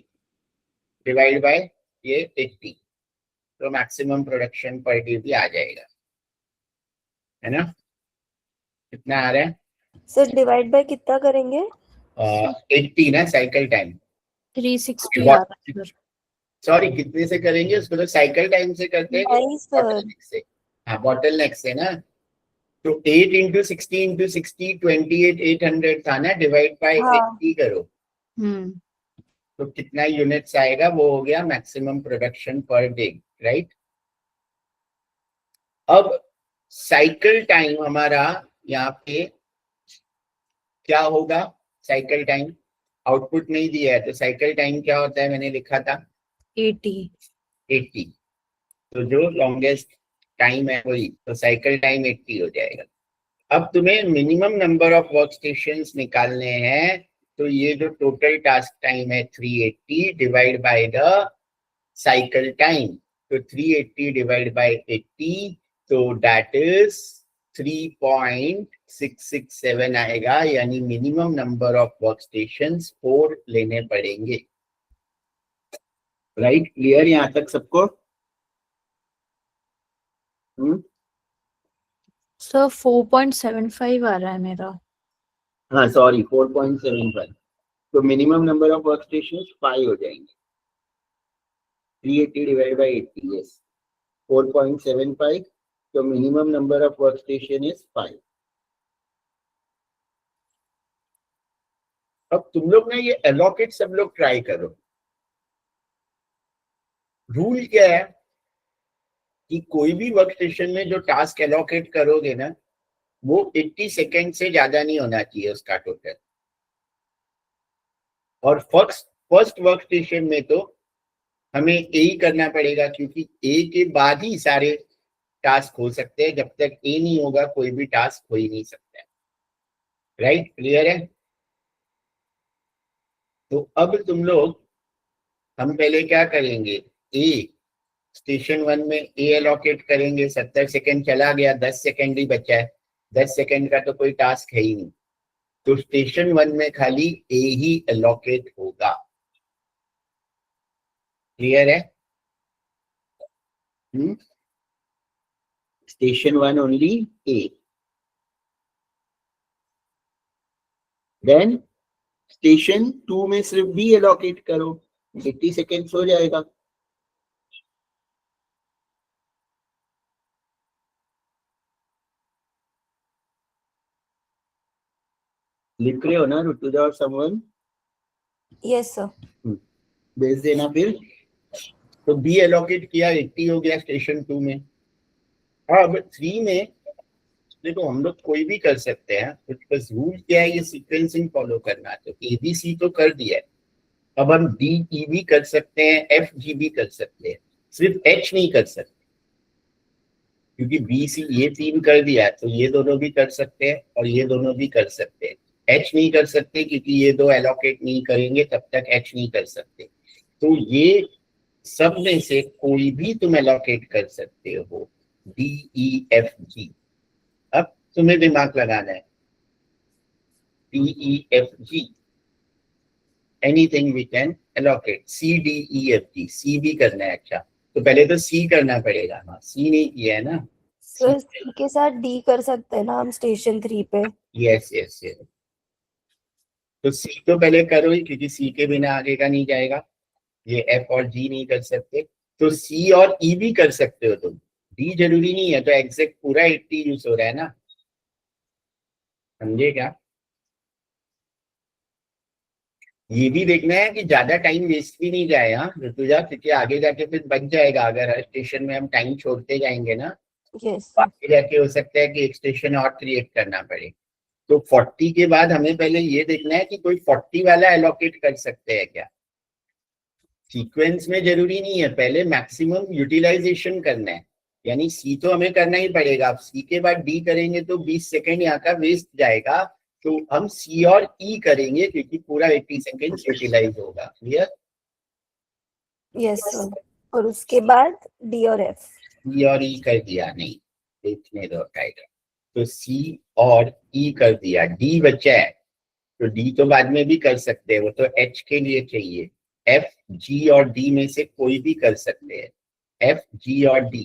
डिवाइड बाय ये 80 तो मैक्सिमम प्रोडक्शन पर डे भी आ जाएगा है ना। कितना आ रहा है सर डिवाइड बाय कितना करेंगे 80 ना साइकिल टाइम 360 आ रहा है सर। सॉरी कितने से करेंगे उसको तो साइकिल टाइम से करते हैं नहीं सर बॉटलनेक से। हाँ बॉटलनेक से ना तो 8 इंटू 60 28,800 था ना डिवाइड बाय हाँ 80 करो तो कितना यूनिट्स आएगा वो हो गया maximum production per day right. अब साइकिल टाइम हमारा यहाँ पे क्या होगा साइकिल टाइम आउटपुट नहीं दिया है तो साइकिल टाइम क्या होता है मैंने लिखा था 80 तो जो लॉन्गेस्ट टाइम है वही तो साइकिल टाइम 80 हो जाएगा। अब तुम्हें minimum number of work station निकालने हैं तो ये जो टोटल टास्क टाइम है 380 divide by the cycle time तो 380 डिवाइड बाय 80 तो दैट इज 3.667 आएगा यानी minimum number of work station 4 लेने पड़ेंगे राइट। क्लियर यहाँ तक सबको सर 4.75 आ रहा है मेरा। हाँ सॉरी 4.75 तो minimum number of work station 5 हो जाएंगे 380 डिवाइड बाय 80 यस 4.75 तो minimum number of work station is 5। अब तुम लोग ना ये एलोकेट सब लोग ट्राई करो। रूल क्या है कि कोई भी वर्क स्टेशन में जो टास्क एलोकेट करोगे ना वो 80 सेकेंड से ज्यादा नहीं होना चाहिए उसका टोटल। और फर्स्ट वर्क स्टेशन में तो हमें ए ही करना पड़ेगा क्योंकि ए के बाद ही सारे टास्क हो सकते हैं जब तक ए नहीं होगा कोई भी टास्क हो ही नहीं सकता है राइट। क्लियर है तो अब तुम लोग हम पहले क्या करेंगे ए स्टेशन 1 में ए एलोकेट करेंगे 70 सेकेंड चला गया 10 सेकेंड ही बचा है 10 सेकेंड का तो कोई टास्क है ही नहीं तो स्टेशन 1 में खाली ए ही एलोकेट होगा। क्लियर है station 1 only A then station 2 में सिर्फ बी एलोकेट करो 80 सेकेंड्स हो जाएगा। लिख रहे हो ना ऋतुजा और समवन यस सर भेज देना फिर तो बी एलोकेट किया 80 हो गया स्टेशन 2 में। अब 3 में देखो हम लोग कोई भी कर सकते हैं बस रूल क्या है ये सीक्वेंसिंग फॉलो करना तो एबीसी तो कर दिया है अब हम डी ई भी कर सकते हैं एफ जी भी कर सकते हैं सिर्फ एच नहीं कर सकते क्योंकि बी सी ये 3 कर दिया तो ये दोनों भी कर सकते हैं और ये दोनों भी कर सकते हैं। एच नहीं कर सकते क्योंकि ये दो एलोकेट नहीं करेंगे तब तक एच नहीं कर सकते तो ये सब में से कोई भी तुम एलोकेट कर सकते हो डी ई एफ जी। अब तुम्हें दिमाग लगाना है D E F G anything we can allocate C D E F G C भी करना है। अच्छा तो पहले तो सी करना पड़ेगा हाँ सी नहीं किया है ना सर सी के साथ डी कर सकते हैं ना हम स्टेशन 3 पे। यस यस यस तो सी तो पहले करो ही क्योंकि सी के बिना आगे का नहीं जाएगा ये एफ और जी नहीं कर सकते तो सी और ई भी कर सकते हो तुम डी जरूरी नहीं है तो एग्जैक्ट पूरा 80 यूज हो रहा है ना समझे क्या। ये भी देखना है कि ज्यादा टाइम वेस्ट भी नहीं जाए हाँ ऋतुजा क्योंकि आगे जाके फिर बच जाएगा अगर हर स्टेशन में हम टाइम छोड़ते जाएंगे ना यस तो आगे जाके हो सकता है कि एक स्टेशन और क्रिएट करना पड़े। तो 40 के बाद हमें पहले ये देखना है कि कोई 40 वाला एलोकेट कर सकते हैं क्या सीक्वेंस में जरूरी नहीं है, पहले मैक्सिमम यूटिलाइजेशन करना है, यानी सी तो हमें करना ही पड़ेगा। अब सी के बाद डी करेंगे तो 20 सेकेंड यहाँ का वेस्ट जाएगा, तो हम सी और ई करेंगे क्योंकि पूरा 80 सेकेंड यूटिलाइज होगा। क्लियर? Yes sir. और उसके बाद डी और एफ। सी और ई कर दिया, नहीं देखने दो टाइगर, तो सी और ई कर दिया, डी बचा है, तो डी तो बाद में भी कर सकते हैं, वो तो एच के लिए चाहिए। एफ जी और डी में से कोई भी कर सकते हैं, एफ जी और डी।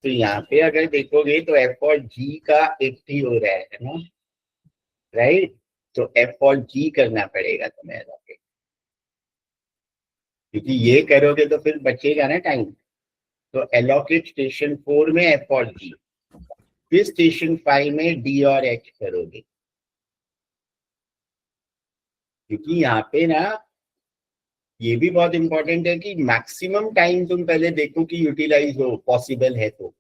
तो यहाँ पे अगर देखोगे तो एफ और जी का 80 हो रहा है ना, राइट? तो एफ और जी करना पड़ेगा तुम्हें एलोकेट, क्योंकि ये करोगे तो फिर बचेगा ना टाइम। तो एलोकेट स्टेशन 4 में एफ और जी, फिर स्टेशन 5 में डी और एच करोगे, क्योंकि यहाँ पे ना ये भी बहुत इंपॉर्टेंट है कि मैक्सिमम टाइम तुम पहले देखो कि यूटिलाइज हो, पॉसिबल है तो।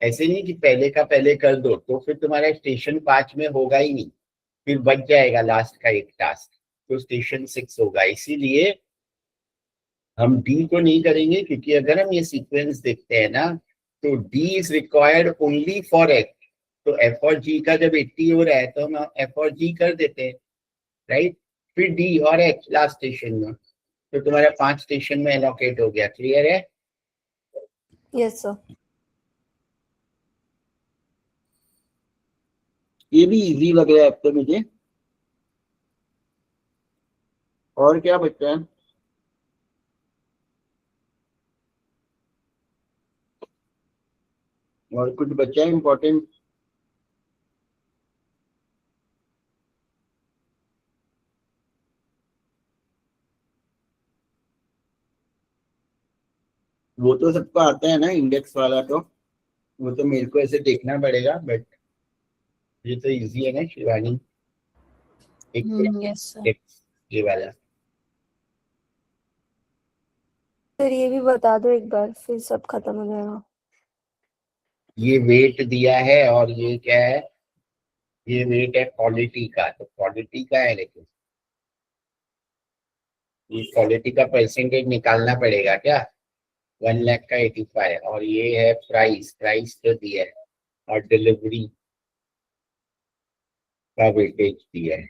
ऐसे नहीं कि पहले का पहले कर दो तो फिर तुम्हारा स्टेशन 5 में होगा ही नहीं, फिर बच जाएगा लास्ट का एक टास्क, तो स्टेशन 6 होगा। इसीलिए हम डी को नहीं करेंगे, क्योंकि अगर हम ये सीक्वेंस देखते हैं ना, तो D is required only for H. तो एफ और जी का जब 80 हो रहा है तो हम एफ और जी कर देते हैं, राइट? फिर डी और एच लास्ट स्टेशन में, तो तुम्हारा 5 स्टेशन में एलोकेट हो गया। क्लियर है? Yes sir. ये भी इजी लग रहा है अब तो मुझे। और क्या बच्चा है? और कुछ बच्चा है इम्पोर्टेंट? वो तो सबको आता है ना इंडेक्स वाला, तो वो तो मेरे को ऐसे देखना पड़ेगा, बट ये तो इजी है ना शिवानी, एक यस सर। इंडेक्स ये वाला। सर ये भी बता दो एक बार, फिर सब खत्म हो जाएगा। ये वेट दिया है और ये क्या है, ये वेट है क्वालिटी का, तो क्वालिटी का है, लेकिन ये क्वालिटी का परसेंटेज निकालना पड़ेगा क्या? 1 लाख का 85, और ये है प्राइस, प्राइस तो दिया है, और डिलीवरी का वेटेज दिया है।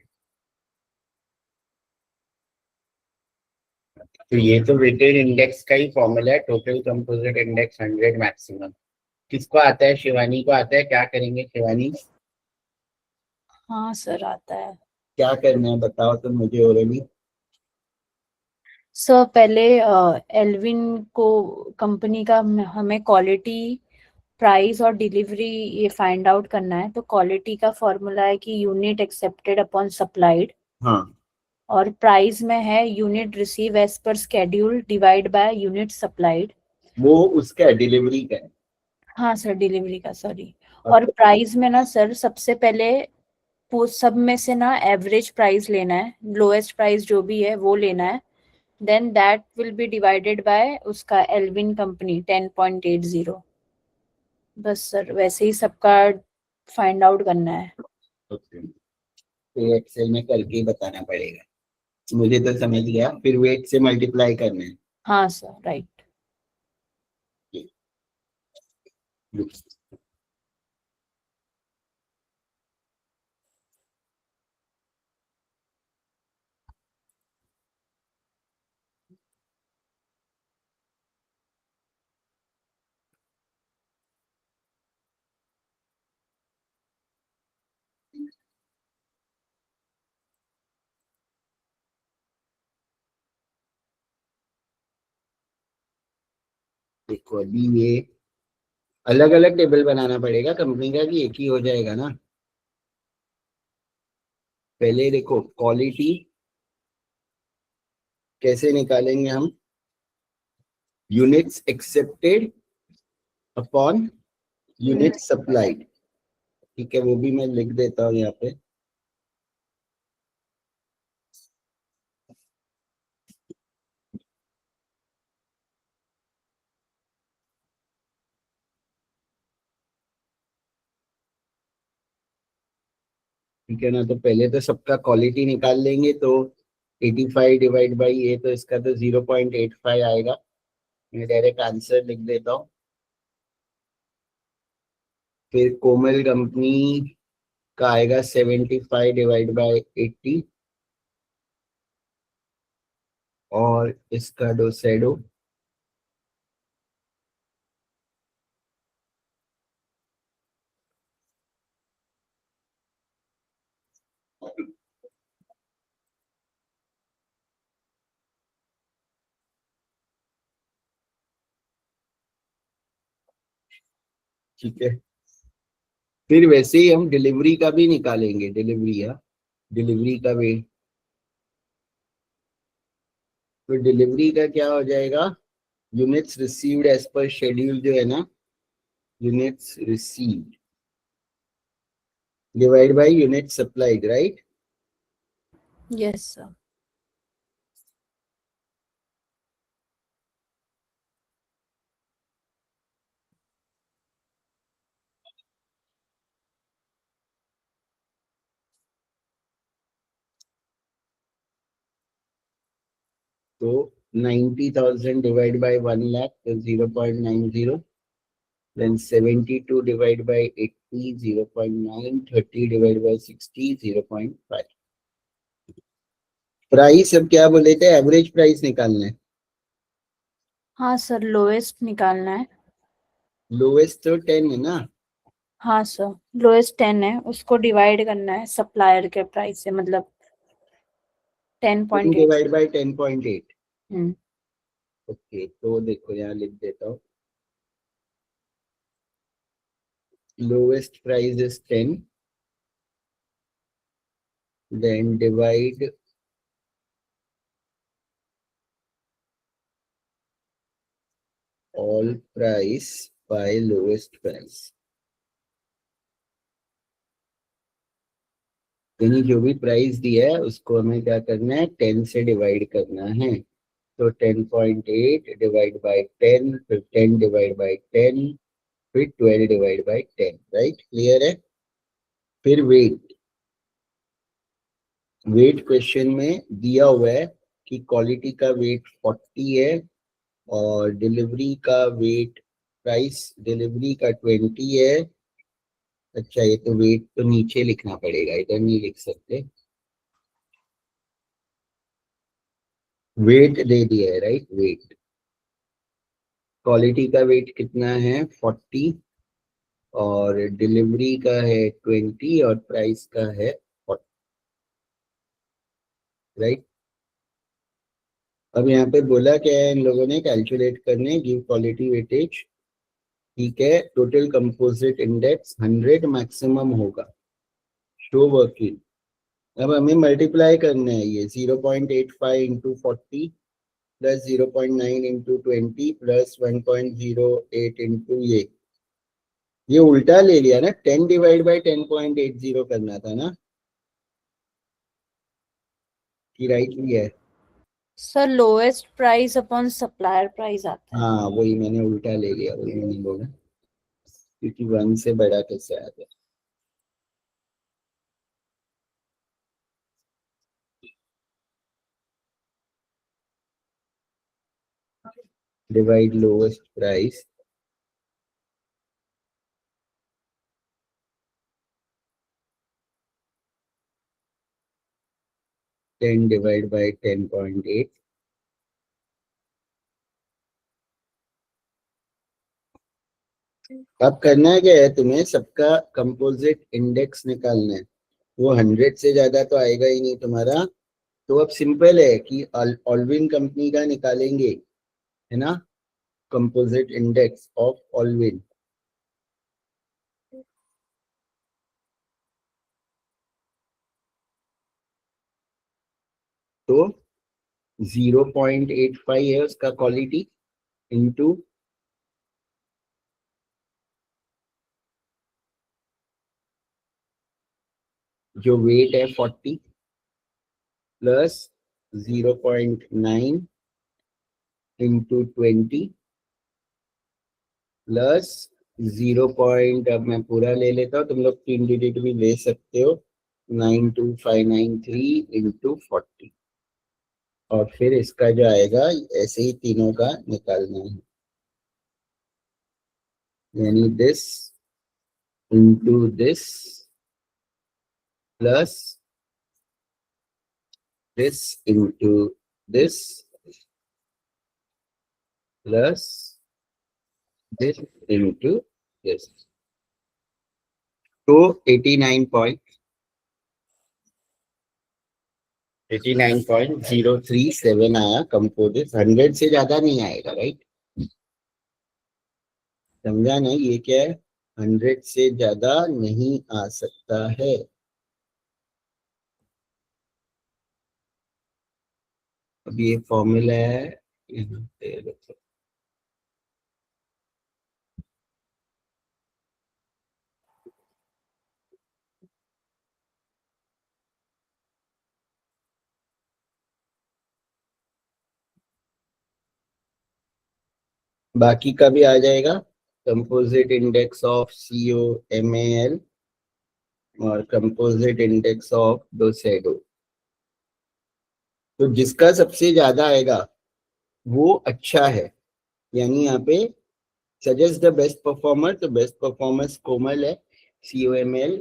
तो ये तो वेटेड इंडेक्स का ही फॉर्मूला है, टोटल कंपोजिट इंडेक्स 100 मैक्सिमम। किसको आता है? शिवानी को आता है। क्या करेंगे शिवानी? हाँ सर आता है। क्या करना है बताओ तो मुझे, और अभी सर पहले एल्विन को कंपनी का हमें क्वालिटी, प्राइस और डिलीवरी ये फाइंड आउट करना है। तो क्वालिटी का फॉर्मूला है कि यूनिट एक्सेप्टेड अपॉन सप्लाइड, हाँ, और प्राइस में है unit receive as per schedule divide by unit supplied. वो उसका डिलीवरी का है। हाँ सर डिलीवरी का, सॉरी। और प्राइस में ना सर सबसे पहले सब में से ना एवरेज प्राइस लेना है, लोएस्ट प्राइस जो भी है वो लेना है। Then that will be divided by उसका एल्विन कंपनी 10.80। बस सर वैसे ही सबका फाइंड आउट करना है। ओके, तो एक्सेल में करके ही बताना पड़ेगा, मुझे तो समझ गया। फिर वेट से मल्टीप्लाई करना है। हाँ सर राइट। देखो अभी ये अलग अलग टेबल बनाना पड़ेगा कंपनी का, कि एक ही हो जाएगा ना? पहले देखो क्वालिटी कैसे निकालेंगे हम, units accepted upon unit supplied. ठीक है, वो भी मैं लिख देता हूँ यहाँ पे। ठीक है ना, तो पहले तो सबका क्वालिटी निकाल लेंगे, तो 85 डिवाइड बाई ये, तो इसका तो 0.85 आएगा। मैं डायरेक्ट आंसर लिख देता हूँ। फिर कोमल कंपनी का आएगा 75 डिवाइड बाई 80, और इसका डोसेडो ठीक है। फिर वैसे ही हम डिलीवरी का भी निकालेंगे, डिलीवरी, या डिलीवरी का भी। तो डिलीवरी का क्या हो जाएगा, units received as per schedule जो है ना, units received divide by unit supplied, right. Yes sir. तो 90,000 डिवाइड बाय 1 लाख तो 0.90, then 72 divide by 80 0.9, 30 divide by 60 0.5। Price अब क्या बोले थे, एवरेज प्राइस निकालना है। हाँ सर, लोएस्ट निकालना है। लोएस्ट तो 10 है ना। हाँ सर, लोएस्ट 10 है, उसको डिवाइड करना है सप्लायर के प्राइस से, मतलब 10.8 डिवाइड बाय 10.8। हम्म। ओके, तो देखो यहाँ लिख देता हूँ, lowest price is 10, then divide all price by lowest price। यानी जो भी प्राइस दिया है उसको हमें क्या करना है, 10 से डिवाइड करना है। तो 10.8 डिवाइड बाय 10, फिर 10 डिवाइड बाय 10, फिर 12 डिवाइड बाय 10, राइट, क्लियर है। फिर वेट, वेट क्वेश्चन में दिया हुआ है कि क्वालिटी का वेट 40 है और डिलीवरी का वेट, प्राइस डिलीवरी का 20 है। अच्छा, ये तो वेट तो नीचे लिखना पड़ेगा, इधर नहीं लिख सकते। वेट दे दिया है, राइट, वेट। क्वालिटी का वेट कितना है, 40, और डिलीवरी का है 20, और प्राइस का है 40, राइट। अब यहाँ पे बोला क्या है, इन लोगों ने कैलकुलेट करने, गिव क्वालिटी वेटेज, ठीक है। टोटल कंपोजिट इंडेक्स 100 मैक्सिमम होगा, शो वर्किंग। अब हमें मल्टीप्लाई करना है ये 0.85 into 40 plus 0.9 into 20 plus 1.08 into ये उल्टा ले लिया ना, 10 डिवाइड बाई 10.80 करना था ना, कि राइट लिया है। Sir lowest price upon supplier price आता है। हाँ, वही मैंने उल्टा ले लिया, वही मैंने बोला, क्योंकि 1 से बड़ा कैसे आ गया। Divide lowest price, ten divide by 10.8, अब करना है क्या है, तुम्हें सबका कंपोजिट इंडेक्स निकालना है। वो 100 से ज्यादा तो आएगा ही नहीं तुम्हारा, तो अब सिंपल है कि ऑल्विन कंपनी का निकालेंगे, है ना, कंपोजिट इंडेक्स ऑफ ऑल्विन। तो 0.85 है उसका क्वालिटी, इंटू जो वेट है 40 प्लस 0.9 इंटू 20 प्लस 0. अब मैं पूरा ले लेता हूँ, तुम लोग 3 डिजिट भी ले सकते हो, 92593 इंटू 40। और फिर इसका जो आएगा ऐसे ही तीनों का निकालना है, यानी this into this plus this into this plus this into this. तो 89.037 आया कंपोजिट। 100 से ज्यादा नहीं आएगा, राइट? समझा नहीं? ये क्या है? 100 से ज्यादा नहीं आ सकता है। अब ये फॉर्मूला है, यहाँ पे रखो। बाकी का भी आ जाएगा, कंपोजिट इंडेक्स ऑफ COMAL और कंपोजिट इंडेक्स ऑफ डोसेडो। तो जिसका सबसे ज्यादा आएगा वो अच्छा है, यानी यहाँ पे सजेस्ट द बेस्ट परफॉर्मर। तो बेस्ट परफॉर्मेंस कोमल है, COML,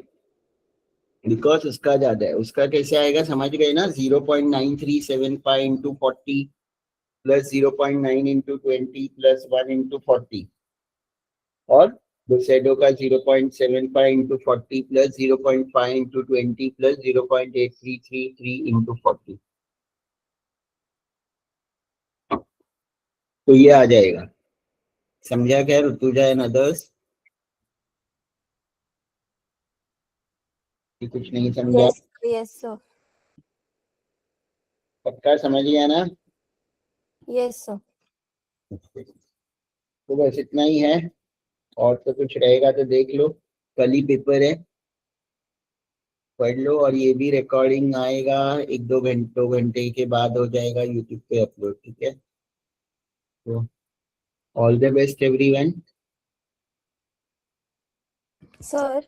बिकॉज उसका ज्यादा है। उसका कैसे आएगा समझ गए ना? 0.9375 into 40 plus 0.9 into 20 plus 1 into 40, और डोसेडो का 0.75 into 40 plus 0.5 into 20 plus 0.8333 into 40। तो ये आ जाएगा। समझा क्या ऋतुजा एंड अदर्स? कुछ नहीं समझा? Yes, yes, sir. पक्का समझ गया ना? Yes, sir. तो बस इतना ही है, और तो कुछ रहेगा तो देख लो, कल ही पेपर है, पढ़ लो। और ये भी रिकॉर्डिंग आएगा 1-2 घंटे के बाद हो जाएगा यूट्यूब पे अपलोड, ठीक है? तो all the best everyone. Sir,